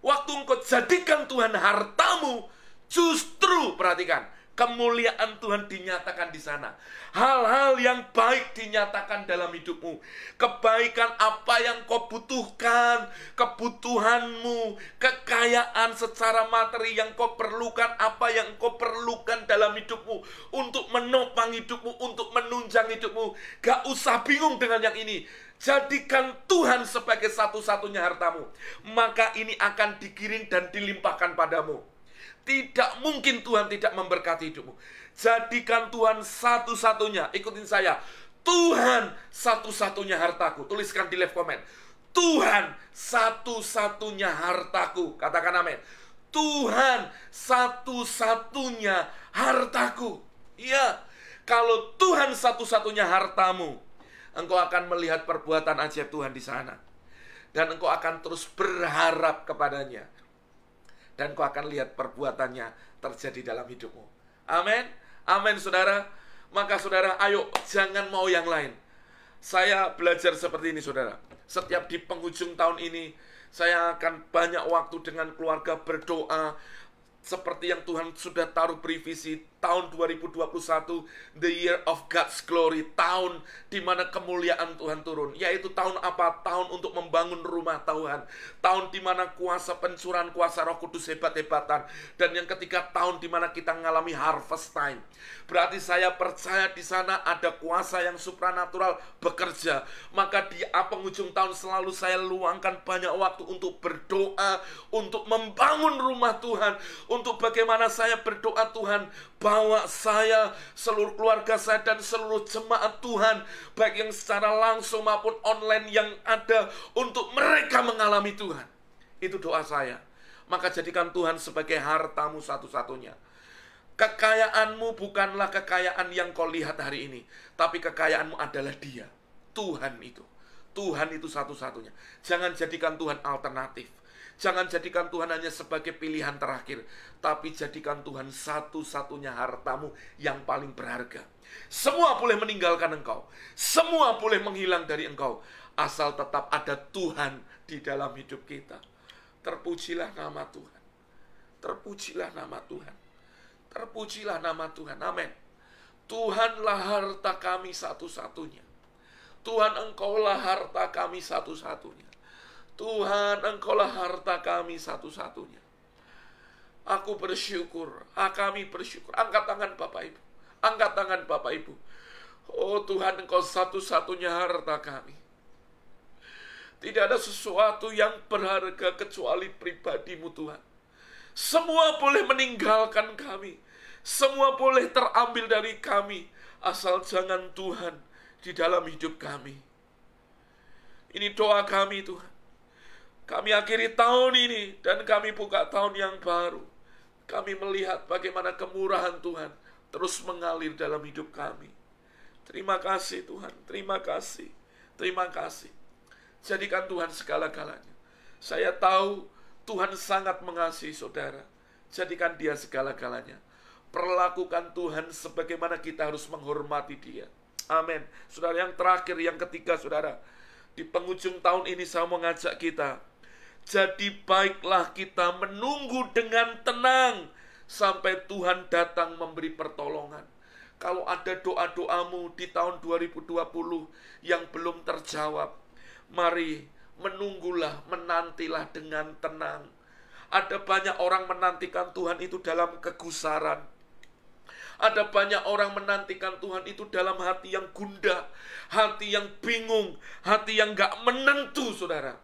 Waktu engkau jadikan Tuhan hartamu, justru perhatikan, kemuliaan Tuhan dinyatakan di sana. Hal-hal yang baik dinyatakan dalam hidupmu. Kebaikan apa yang kau butuhkan, kebutuhanmu, kekayaan secara materi yang kau perlukan, apa yang kau perlukan dalam hidupmu, untuk menopang hidupmu, untuk menunjang hidupmu. Gak usah bingung dengan yang ini. Jadikan Tuhan sebagai satu-satunya hartamu. Maka ini akan digiring dan dilimpahkan padamu. Tidak mungkin Tuhan tidak memberkati hidupmu. Jadikan Tuhan satu-satunya. Ikutin saya. Tuhan satu-satunya hartaku. Tuliskan di live comment. Tuhan satu-satunya hartaku. Katakan amin. Tuhan satu-satunya hartaku. Iya. Kalau Tuhan satu-satunya hartamu, engkau akan melihat perbuatan ajaib Tuhan di sana. Dan engkau akan terus berharap kepadanya. Dan kau akan lihat perbuatannya terjadi dalam hidupmu. Amin. Amin saudara. Maka saudara, ayo jangan mau yang lain. Saya belajar seperti ini saudara. Setiap di penghujung tahun ini, saya akan banyak waktu dengan keluarga berdoa. Seperti yang Tuhan sudah taruh previsi, tahun 2021, the year of God's glory, tahun di mana kemuliaan Tuhan turun. Yaitu tahun apa? Tahun untuk membangun rumah Tuhan. Tahun di mana kuasa pencurahan kuasa Roh Kudus hebat-hebatan. Dan yang ketiga, tahun di mana kita mengalami harvest time. Berarti saya percaya di sana ada kuasa yang supranatural bekerja. Maka di penghujung tahun selalu saya luangkan banyak waktu untuk berdoa, untuk membangun rumah Tuhan, untuk bagaimana saya berdoa, Tuhan bawa saya, seluruh keluarga saya, dan seluruh jemaat Tuhan, baik yang secara langsung maupun online yang ada, untuk mereka mengalami Tuhan. Itu doa saya. Maka jadikan Tuhan sebagai hartamu satu-satunya. Kekayaanmu bukanlah kekayaan yang kau lihat hari ini, tapi kekayaanmu adalah Dia, Tuhan itu. Tuhan itu satu-satunya. Jangan jadikan Tuhan alternatif. Jangan jadikan Tuhan hanya sebagai pilihan terakhir, tapi jadikan Tuhan satu-satunya hartamu yang paling berharga. Semua boleh meninggalkan engkau, semua boleh menghilang dari engkau, asal tetap ada Tuhan di dalam hidup kita. Terpujilah nama Tuhan. Terpujilah nama Tuhan. Terpujilah nama Tuhan. Amin. Tuhanlah harta kami satu-satunya. Tuhan, engkaulah harta kami satu-satunya. Tuhan, engkaulah harta kami satu-satunya. Aku bersyukur, kami bersyukur. Angkat tangan Bapak Ibu. Angkat tangan Bapak Ibu. Oh Tuhan, engkau satu-satunya harta kami. Tidak ada sesuatu yang berharga kecuali pribadimu Tuhan. Semua boleh meninggalkan kami. Semua boleh terambil dari kami. Asal jangan Tuhan di dalam hidup kami. Ini doa kami Tuhan. Kami akhiri tahun ini dan kami buka tahun yang baru. Kami melihat bagaimana kemurahan Tuhan terus mengalir dalam hidup kami. Terima kasih Tuhan, terima kasih, terima kasih. Jadikan Tuhan segala-galanya. Saya tahu Tuhan sangat mengasihi saudara. Jadikan Dia segala-galanya. Perlakukan Tuhan sebagaimana kita harus menghormati Dia. Amin. Saudara, yang terakhir, yang ketiga saudara. Di penghujung tahun ini saya mengajak kita, jadi baiklah kita menunggu dengan tenang sampai Tuhan datang memberi pertolongan. Kalau ada doa-doamu di tahun 2020 yang belum terjawab, mari menunggulah, menantilah dengan tenang. Ada banyak orang menantikan Tuhan itu dalam kegusaran. Ada banyak orang menantikan Tuhan itu dalam hati yang gundah, hati yang bingung, hati yang gak menentu, saudara.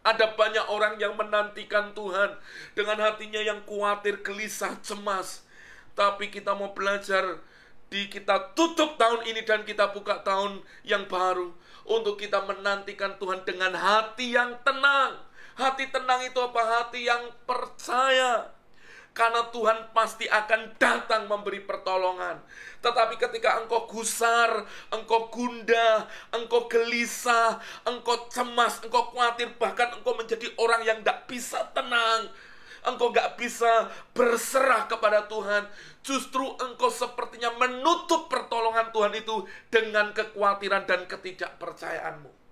Ada banyak orang yang menantikan Tuhan dengan hatinya yang khawatir, gelisah, cemas. Tapi kita mau belajar, kita tutup tahun ini dan kita buka tahun yang baru, untuk kita menantikan Tuhan dengan hati yang tenang. Hati tenang itu apa? Hati yang percaya. Karena Tuhan pasti akan datang memberi pertolongan. Tetapi ketika engkau gusar, engkau gundah, engkau gelisah, engkau cemas, engkau khawatir, bahkan engkau menjadi orang yang tidak bisa tenang, engkau gak bisa berserah kepada Tuhan, justru engkau sepertinya menutup pertolongan Tuhan itu dengan kekhawatiran dan ketidakpercayaanmu.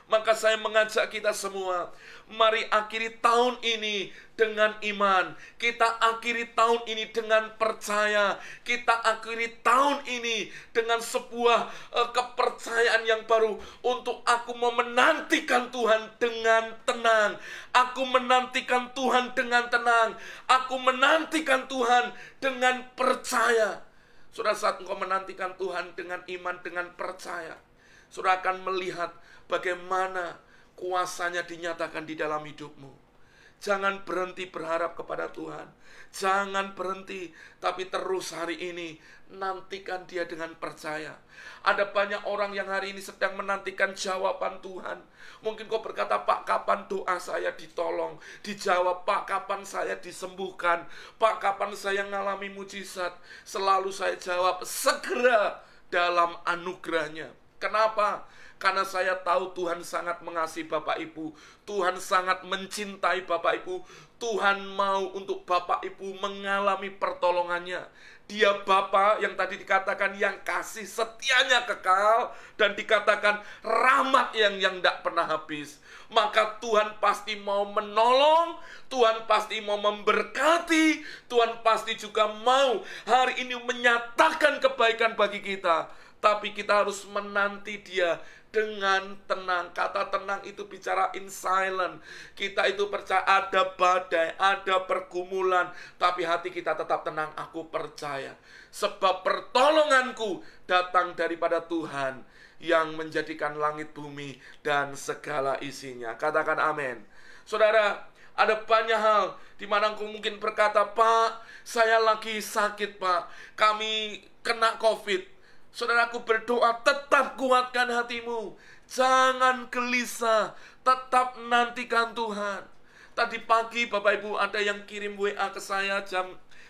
Maka saya mengajak kita semua, mari akhiri tahun ini dengan iman. Kita akhiri tahun ini dengan percaya. Kita akhiri tahun ini dengan sebuah kepercayaan yang baru. Untuk aku mau menantikan Tuhan dengan tenang. Aku menantikan Tuhan dengan tenang. Aku menantikan Tuhan dengan percaya. Saudara, saat engkau menantikan Tuhan dengan iman, dengan percaya, saudara akan melihat bagaimana kuasanya dinyatakan di dalam hidupmu. Jangan berhenti berharap kepada Tuhan. Jangan berhenti, tapi terus hari ini nantikan Dia dengan percaya. Ada banyak orang yang hari ini sedang menantikan jawaban Tuhan. Mungkin kau berkata, Pak, kapan doa saya ditolong? Dijawab, Pak, kapan saya disembuhkan? Pak, kapan saya mengalami mujizat? Selalu saya jawab, segera dalam anugerahnya. Kenapa? Karena saya tahu Tuhan sangat mengasihi Bapak Ibu. Tuhan sangat mencintai Bapak Ibu. Tuhan mau untuk Bapak Ibu mengalami pertolongannya. Dia Bapa yang tadi dikatakan yang kasih setianya kekal, dan dikatakan rahmat yang tidak pernah habis. Maka Tuhan pasti mau menolong, Tuhan pasti mau memberkati, Tuhan pasti juga mau hari ini menyatakan kebaikan bagi kita. Tapi kita harus menanti Dia dengan tenang. Kata tenang itu bicara in silent. Kita itu percaya ada badai, ada pergumulan, tapi hati kita tetap tenang. Aku percaya, sebab pertolonganku datang daripada Tuhan yang menjadikan langit bumi dan segala isinya. Katakan amin. Saudara, ada banyak hal di mana engkau mungkin berkata, Pak, saya lagi sakit, Pak, kami kena COVID. Saudaraku berdoa, tetap kuatkan hatimu. Jangan gelisah, tetap nantikan Tuhan. Tadi pagi Bapak Ibu ada yang kirim WA ke saya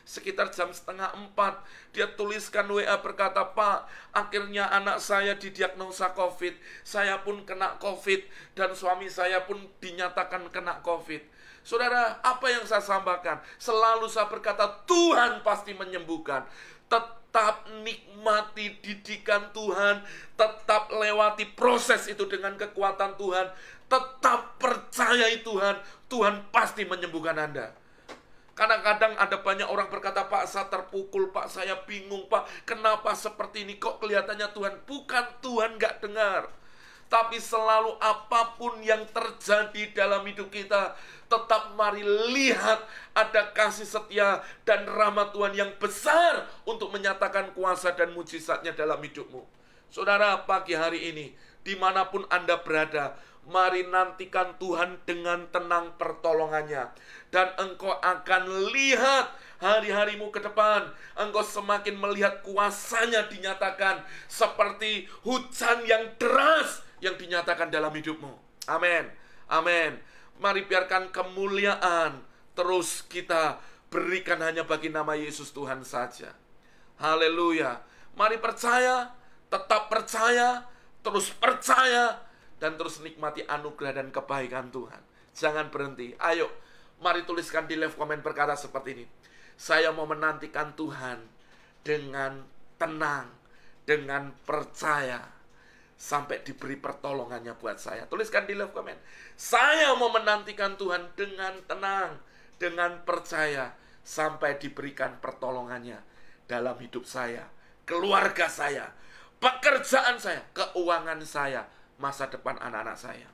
sekitar jam 3:30. Dia tuliskan WA berkata, Pak, akhirnya anak saya didiagnosa COVID. Saya pun kena COVID, dan suami saya pun dinyatakan kena COVID. Saudara, apa yang saya sampaikan? Selalu saya berkata, Tuhan pasti menyembuhkan. Tetap nikmati didikan Tuhan, tetap lewati proses itu dengan kekuatan Tuhan, tetap percayai Tuhan, Tuhan pasti menyembuhkan Anda. Kadang-kadang ada banyak orang berkata, Pak, saya terpukul, Pak, saya bingung, Pak, kenapa seperti ini, kok kelihatannya Tuhan. Bukan Tuhan gak dengar, tapi selalu apapun yang terjadi dalam hidup kita, tetap mari lihat ada kasih setia dan rahmat Tuhan yang besar untuk menyatakan kuasa dan mujizatnya dalam hidupmu. Saudara, pagi hari ini, dimanapun Anda berada, mari nantikan Tuhan dengan tenang pertolongannya. Dan engkau akan lihat hari-harimu ke depan. Engkau semakin melihat kuasanya dinyatakan seperti hujan yang deras yang dinyatakan dalam hidupmu. Amin. Amin. Mari biarkan kemuliaan terus kita berikan hanya bagi nama Yesus Tuhan saja. Haleluya. Mari percaya, tetap percaya, terus percaya, dan terus nikmati anugerah dan kebaikan Tuhan. Jangan berhenti. Ayo, mari tuliskan di live komen berkata seperti ini. Saya mau menantikan Tuhan dengan tenang, dengan percaya, sampai diberi pertolongannya buat saya. Tuliskan di live comment. Saya mau menantikan Tuhan dengan tenang, dengan percaya, sampai diberikan pertolongannya dalam hidup saya, keluarga saya, pekerjaan saya, keuangan saya, masa depan anak-anak saya.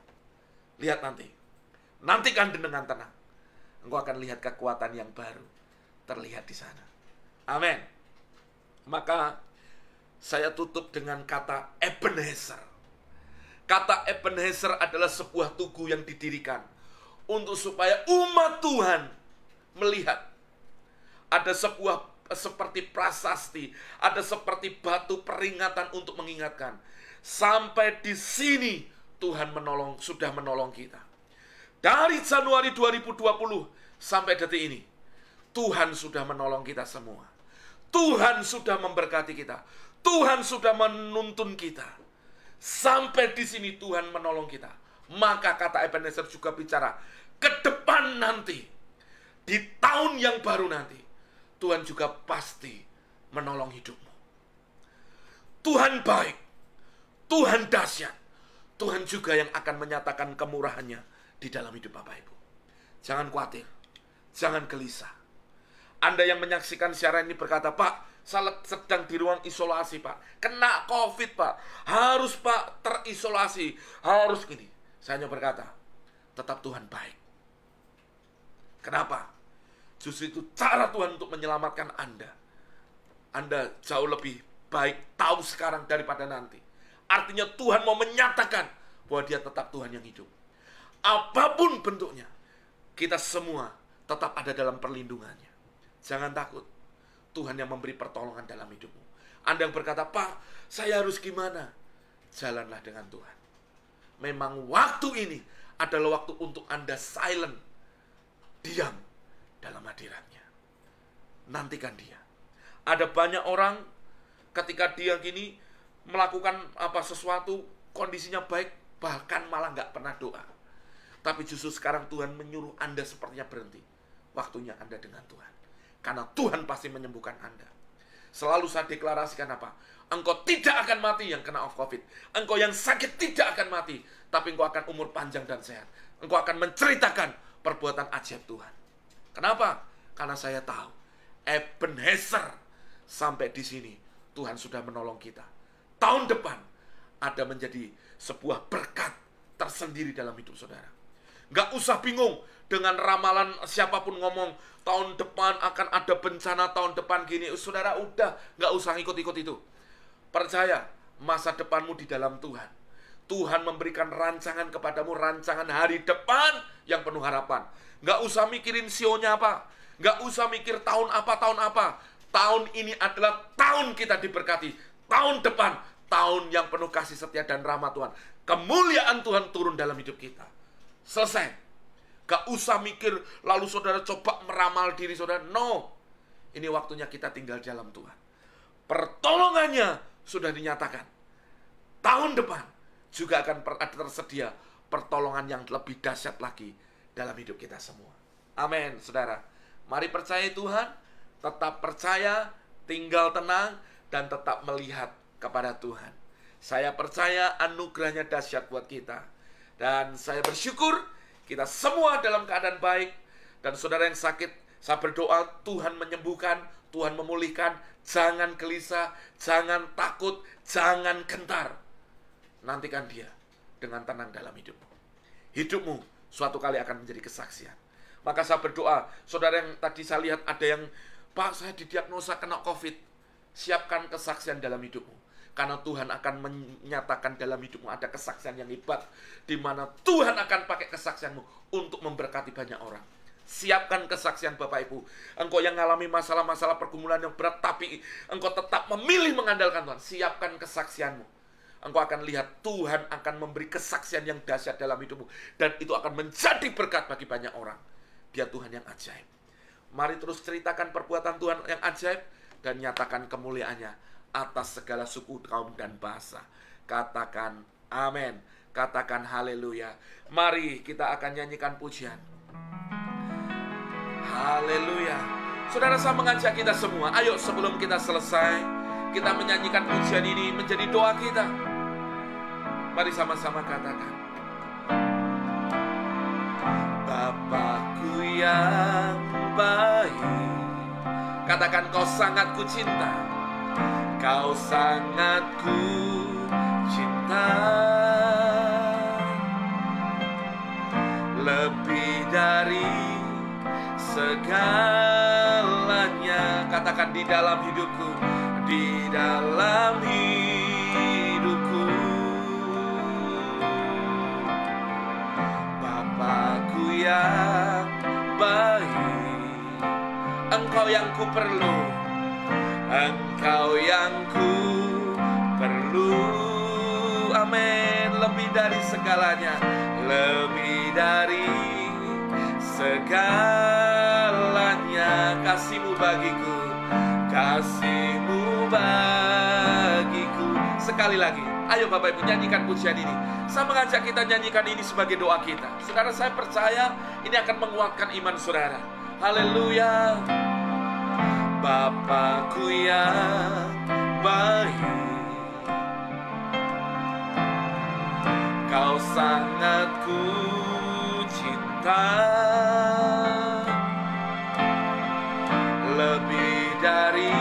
Lihat nanti. Nantikan dengan tenang. Engkau akan lihat kekuatan yang baru terlihat di sana. Amin. Maka saya tutup dengan kata Ebenezer. Kata Ebenezer adalah sebuah tugu yang didirikan untuk supaya umat Tuhan melihat ada sebuah seperti prasasti, ada seperti batu peringatan untuk mengingatkan. Sampai di sini Tuhan sudah menolong kita. Dari Januari 2020 sampai detik ini, Tuhan sudah menolong kita semua. Tuhan sudah memberkati kita. Tuhan sudah menuntun kita. Sampai di sini Tuhan menolong kita. Maka kata Ebenezer juga bicara, ke depan nanti, di tahun yang baru nanti, Tuhan juga pasti menolong hidupmu. Tuhan baik, Tuhan dahsyat, Tuhan juga yang akan menyatakan kemurahannya di dalam hidup Bapak Ibu. Jangan khawatir, jangan gelisah. Anda yang menyaksikan siaran ini berkata, Pak, saya sedang di ruang isolasi, Pak. Kena COVID, Pak. Harus, Pak, terisolasi. Harus gini. Saya hanya berkata, tetap Tuhan baik. Kenapa? Justru itu cara Tuhan untuk menyelamatkan Anda. Anda jauh lebih baik tahu sekarang daripada nanti. Artinya Tuhan mau menyatakan bahwa Dia tetap Tuhan yang hidup. Apapun bentuknya, kita semua tetap ada dalam perlindungannya. Jangan takut. Tuhan yang memberi pertolongan dalam hidupmu. Anda yang berkata, Pak, saya harus gimana? Jalanlah dengan Tuhan. Memang waktu ini adalah waktu untuk Anda silent, diam dalam hadiratnya. Nantikan Dia. Ada banyak orang ketika dia gini melakukan sesuatu, kondisinya baik, bahkan malah nggak pernah doa. Tapi justru sekarang Tuhan menyuruh Anda sepertinya berhenti. Waktunya Anda dengan Tuhan. Karena Tuhan pasti menyembuhkan Anda. Selalu saya deklarasikan apa? Engkau tidak akan mati yang kena COVID. Engkau yang sakit tidak akan mati. Tapi engkau akan umur panjang dan sehat. Engkau akan menceritakan perbuatan ajaib Tuhan. Kenapa? Karena saya tahu Ebenezer sampai di sini Tuhan sudah menolong kita. Tahun depan ada menjadi sebuah berkat tersendiri dalam hidup saudara. Nggak usah bingung dengan ramalan siapapun ngomong tahun depan akan ada bencana, tahun depan gini. Saudara udah nggak usah ikut-ikut itu. Percaya masa depanmu di dalam Tuhan. Tuhan memberikan rancangan kepadamu, rancangan hari depan yang penuh harapan. Nggak usah mikirin sionya apa. Nggak usah mikir tahun apa. Tahun ini adalah tahun kita diberkati. Tahun depan, tahun yang penuh kasih setia dan rahmat Tuhan. Kemuliaan Tuhan turun dalam hidup kita. Selesai. Gak usah mikir lalu saudara coba meramal diri saudara. No. Ini waktunya kita tinggal dalam Tuhan. Pertolongannya sudah dinyatakan. Tahun depan juga akan tersedia pertolongan yang lebih dahsyat lagi dalam hidup kita semua. Amin, saudara. Mari percaya Tuhan, tetap percaya, tinggal tenang, dan tetap melihat kepada Tuhan. Saya percaya anugerahnya dahsyat buat kita. Dan saya bersyukur kita semua dalam keadaan baik. Dan saudara yang sakit, saya berdoa Tuhan menyembuhkan, Tuhan memulihkan. Jangan gelisah, jangan takut, jangan gentar. Nantikan Dia dengan tenang dalam hidupmu. Hidupmu suatu kali akan menjadi kesaksian. Maka saya berdoa, saudara yang tadi saya lihat ada yang, Pak, saya didiagnosa kena COVID. Siapkan kesaksian dalam hidupmu. Karena Tuhan akan menyatakan dalam hidupmu ada kesaksian yang hebat. Di mana Tuhan akan pakai kesaksianmu untuk memberkati banyak orang. Siapkan kesaksian Bapak Ibu. Engkau yang mengalami masalah-masalah pergumulan yang berat, tapi engkau tetap memilih mengandalkan Tuhan. Siapkan kesaksianmu. Engkau akan lihat Tuhan akan memberi kesaksian yang dahsyat dalam hidupmu. Dan itu akan menjadi berkat bagi banyak orang. Dia Tuhan yang ajaib. Mari terus ceritakan perbuatan Tuhan yang ajaib. Dan nyatakan kemuliaannya atas segala suku, kaum, dan bahasa. Katakan amin. Katakan haleluya. Mari kita akan nyanyikan pujian. Haleluya. Saudara, saya mengajak kita semua, ayo sebelum kita selesai, kita menyanyikan pujian ini menjadi doa kita. Mari sama-sama katakan. Bapakku yang baik, katakan kau sangat ku cinta. Kau sangat ku cinta, lebih dari segalanya. Katakan di dalam hidupku, di dalam hidupku. Bapakku yang baik, Engkau yang ku perlu, Engkau yang ku perlu. Amin. Lebih dari segalanya, lebih dari segalanya, kasih-Mu bagiku, kasih-Mu bagiku. Sekali lagi, ayo Bapak Ibu nyanyikan pujian ini. Saya mengajak kita nyanyikan ini sebagai doa kita. Saudara, saya percaya ini akan menguatkan iman saudara. Haleluya. Bapakku yang baik, Kau sangat ku cinta, lebih dari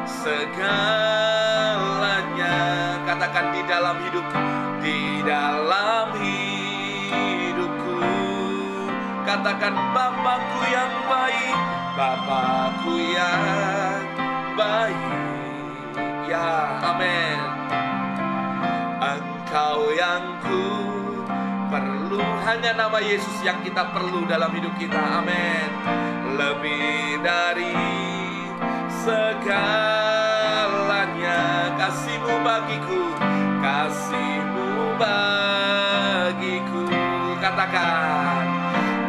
segalanya. Katakan di dalam hidupku, di dalam hidupku. Katakan Bapakku yang baik, Bapakku yang baik. Ya, amin. Engkau yang ku perlu, hanya nama Yesus yang kita perlu dalam hidup kita. Amin. Lebih dari segalanya, kasih-Mu bagiku, kasih-Mu bagiku. Katakan,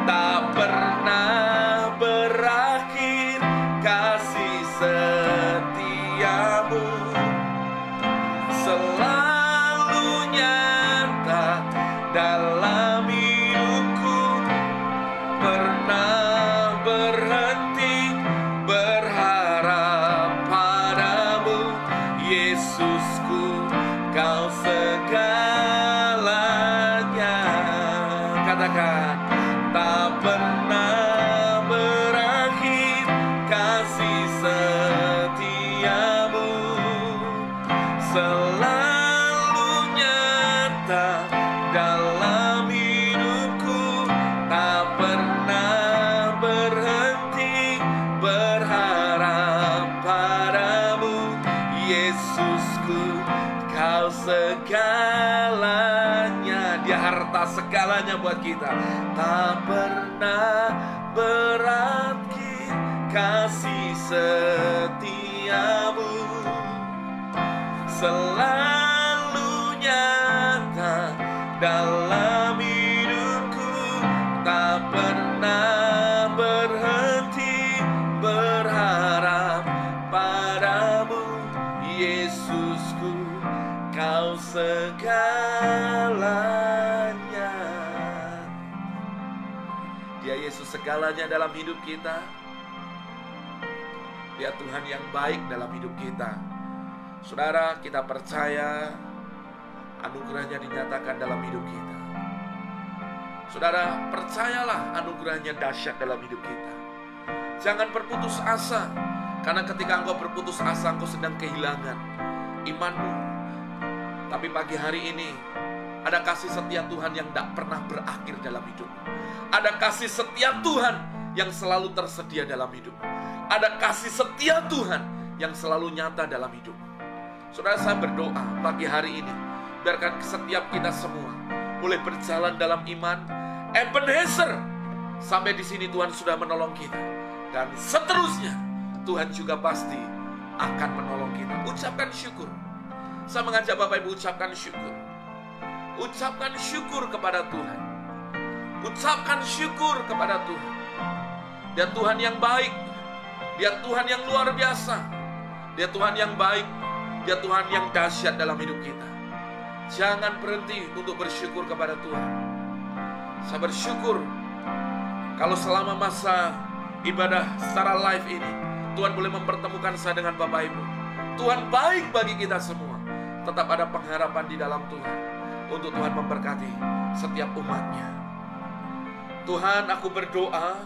tak pernah berakhir kasih setiamu, selalu nyata dalam hidupku, pernah berhenti berharap padamu, Yesusku, Kau segalanya. Katakan, tak pernah berakhir kasih setiamu, selalu nyata dalam hidupku, tak pernah berhenti berharap padamu, Yesusku, Kau segalanya. Dia harta segalanya buat kita. Tak pernah berakhir kasih setiamu, selalu nyata dalam hidupku, tak pernah berhenti berharap padamu, Yesusku, Kau segalanya. Dia Yesus segalanya dalam hidup kita. Dia Tuhan yang baik dalam hidup kita. Saudara, kita percaya anugerahnya dinyatakan dalam hidup kita. Saudara, percayalah anugerahnya dahsyat dalam hidup kita. Jangan berputus asa, karena ketika engkau berputus asa, engkau sedang kehilangan imanmu. Tapi pagi hari ini, ada kasih setia Tuhan yang tidak pernah berakhir dalam hidup. Ada kasih setia Tuhan yang selalu tersedia dalam hidup. Ada kasih setia Tuhan yang selalu nyata dalam hidup. Saudara, saya berdoa pagi hari ini, biarkan setiap kita semua boleh berjalan dalam iman. Ebenezer, sampai di sini Tuhan sudah menolong kita, dan seterusnya Tuhan juga pasti akan menolong kita. Ucapkan syukur. Saya mengajak Bapak Ibu ucapkan syukur. Ucapkan syukur kepada Tuhan. Ucapkan syukur kepada Tuhan. Dia Tuhan yang baik. Dia Tuhan yang luar biasa. Dia Tuhan yang baik. Dia Tuhan yang dahsyat dalam hidup kita. Jangan berhenti untuk bersyukur kepada Tuhan. Saya bersyukur kalau selama masa ibadah secara live ini, Tuhan boleh mempertemukan saya dengan Bapak Ibu. Tuhan baik bagi kita semua. Tetap ada pengharapan di dalam Tuhan untuk Tuhan memberkati setiap umatnya. Tuhan, aku berdoa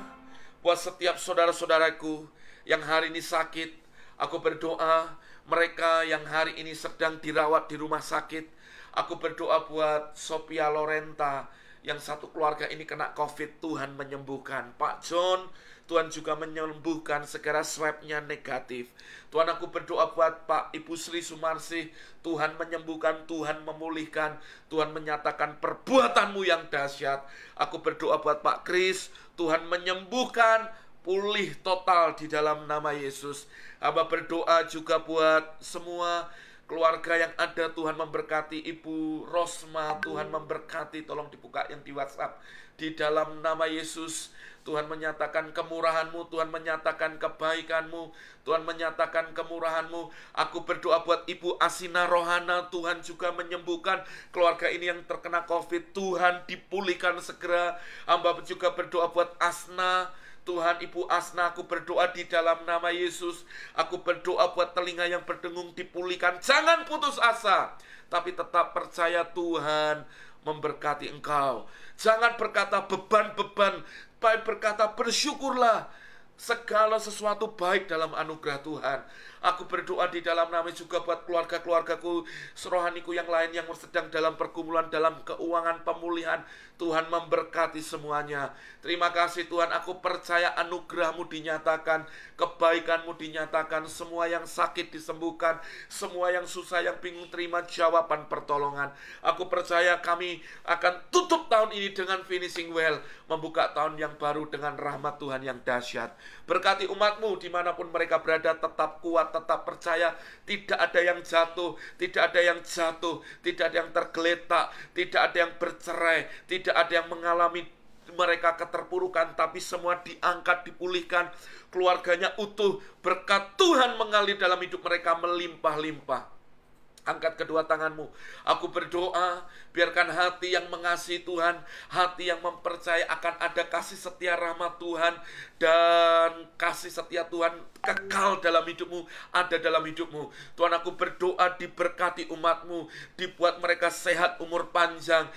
buat setiap saudara-saudaraku yang hari ini sakit. Aku berdoa mereka yang hari ini sedang dirawat di rumah sakit. Aku berdoa buat Sophia Lorenta yang satu keluarga ini kena COVID, Tuhan menyembuhkan. Pak John, Tuhan juga menyembuhkan, segera swabnya negatif. Tuhan, aku berdoa buat Pak Ibu Sri Sumarsih, Tuhan menyembuhkan, Tuhan memulihkan, Tuhan menyatakan perbuatan-Mu yang dahsyat. Aku berdoa buat Pak Kris, Tuhan menyembuhkan, pulih total di dalam nama Yesus. Hamba berdoa juga buat semua keluarga yang ada, Tuhan memberkati Ibu Rosma, Tuhan memberkati, tolong dibuka yang di WhatsApp. Di dalam nama Yesus, Tuhan menyatakan kemurahan-Mu, Tuhan menyatakan kebaikan-Mu, Tuhan menyatakan kemurahan-Mu. Aku berdoa buat Ibu Asina Rohana, Tuhan juga menyembuhkan keluarga ini yang terkena COVID, Tuhan dipulihkan segera. Hamba juga berdoa buat Asna, Tuhan, Ibu Asna, aku berdoa di dalam nama Yesus. Aku berdoa buat telinga yang berdengung dipulihkan. Jangan putus asa, tapi tetap percaya Tuhan memberkati engkau. Jangan berkata beban-beban, tapi berkata bersyukurlah. Segala sesuatu baik dalam anugerah Tuhan. Aku berdoa di dalam nama juga buat keluarga-keluargaku, serohaniku yang lain yang sedang dalam pergumulan, dalam keuangan pemulihan. Tuhan memberkati semuanya. Terima kasih Tuhan, aku percaya anugerah-Mu dinyatakan, kebaikan-Mu dinyatakan, semua yang sakit disembuhkan, semua yang susah, yang bingung terima jawaban pertolongan. Aku percaya kami akan tutup tahun ini dengan finishing well, membuka tahun yang baru dengan rahmat Tuhan yang dahsyat. Berkati umat-Mu dimanapun mereka berada, tetap kuat, tetap percaya. Tidak ada yang jatuh, tidak ada yang jatuh, tidak ada yang tergeletak, tidak ada yang bercerai, tidak ada yang mengalami mereka keterpurukan, tapi semua diangkat, dipulihkan, keluarganya utuh, berkat Tuhan mengalir dalam hidup mereka melimpah-limpah. Angkat kedua tanganmu. Aku berdoa, biarkan hati yang mengasihi Tuhan, hati yang mempercayai akan ada kasih setia rahmat Tuhan, dan kasih setia Tuhan kekal dalam hidupmu, ada dalam hidupmu. Tuhan, aku berdoa diberkati umatmu, dibuat mereka sehat, umur panjang,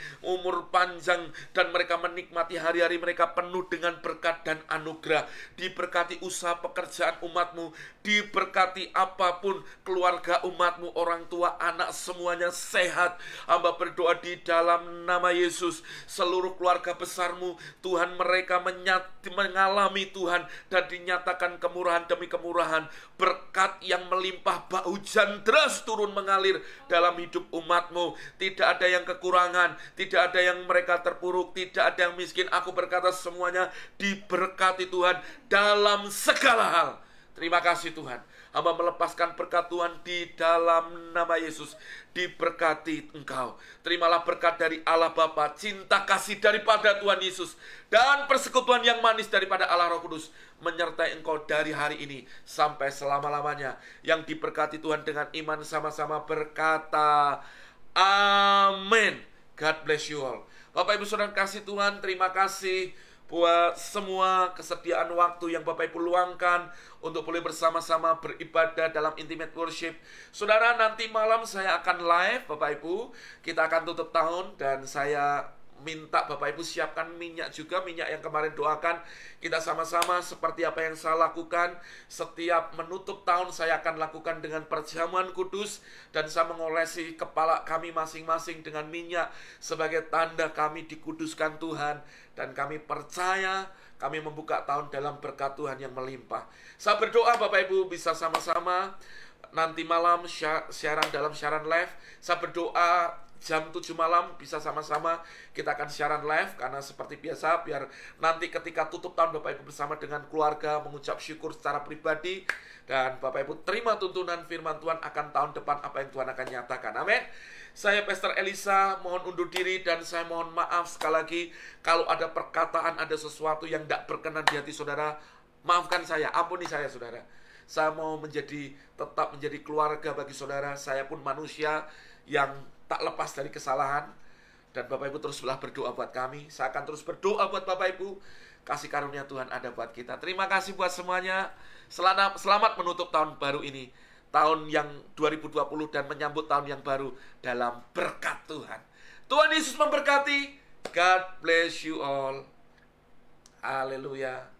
dan mereka menikmati hari-hari mereka penuh dengan berkat dan anugerah. Diberkati usaha pekerjaan umatmu, diberkati apapun keluarga umatmu, orang tua, anak, semuanya sehat. Hamba berdoa di dalam nama Yesus, seluruh keluarga besarmu, Tuhan, mereka mengalami Tuhan, dan dinyatakan kemurahan demi kemurahan, berkat yang melimpah, hujan deras turun mengalir dalam hidup umatmu. Tidak ada yang kekurangan, tidak ada yang mereka terpuruk, tidak ada yang miskin. Aku berkata semuanya diberkati Tuhan dalam segala hal. Terima kasih Tuhan. Hamba melepaskan berkat Tuhan di dalam nama Yesus. Diberkati engkau. Terimalah berkat dari Allah Bapa, cinta kasih daripada Tuhan Yesus, dan persekutuan yang manis daripada Allah Roh Kudus menyertai engkau dari hari ini sampai selama-lamanya. Yang diberkati Tuhan dengan iman sama-sama berkata amin. God bless you all. Bapak Ibu Saudara kasih Tuhan, terima kasih buat semua kesediaan waktu yang Bapak Ibu luangkan untuk boleh bersama-sama beribadah dalam intimate worship. Saudara, nanti malam saya akan live Bapak Ibu. Kita akan tutup tahun, dan saya minta Bapak Ibu siapkan minyak juga, minyak yang kemarin doakan. Kita sama-sama seperti apa yang saya lakukan. Setiap menutup tahun saya akan lakukan dengan perjamuan kudus, dan saya mengolesi kepala kami masing-masing dengan minyak sebagai tanda kami dikuduskan Tuhan, dan kami percaya kami membuka tahun dalam berkat Tuhan yang melimpah. Saya berdoa Bapak Ibu bisa sama-sama nanti malam siaran dalam siaran live. Saya berdoa jam 7 malam bisa sama-sama kita akan siaran live, karena seperti biasa biar nanti ketika tutup tahun Bapak Ibu bersama dengan keluarga mengucap syukur secara pribadi, dan Bapak Ibu terima tuntunan firman Tuhan akan tahun depan apa yang Tuhan akan nyatakan. Amin. Saya Pastor Elisa mohon undur diri, dan saya mohon maaf sekali lagi kalau ada perkataan, ada sesuatu yang tidak berkenan di hati saudara. Maafkan saya, ampuni saya saudara. Saya mau tetap menjadi keluarga bagi saudara. Saya pun manusia yang tak lepas dari kesalahan, dan Bapak Ibu teruslah berdoa buat kami. Saya akan terus berdoa buat Bapak Ibu. Kasih karunia Tuhan ada buat kita. Terima kasih buat semuanya. Selamat menutup tahun baru ini, tahun yang 2020, dan menyambut tahun yang baru dalam berkat Tuhan. Tuhan Yesus memberkati. God bless you all. Haleluya.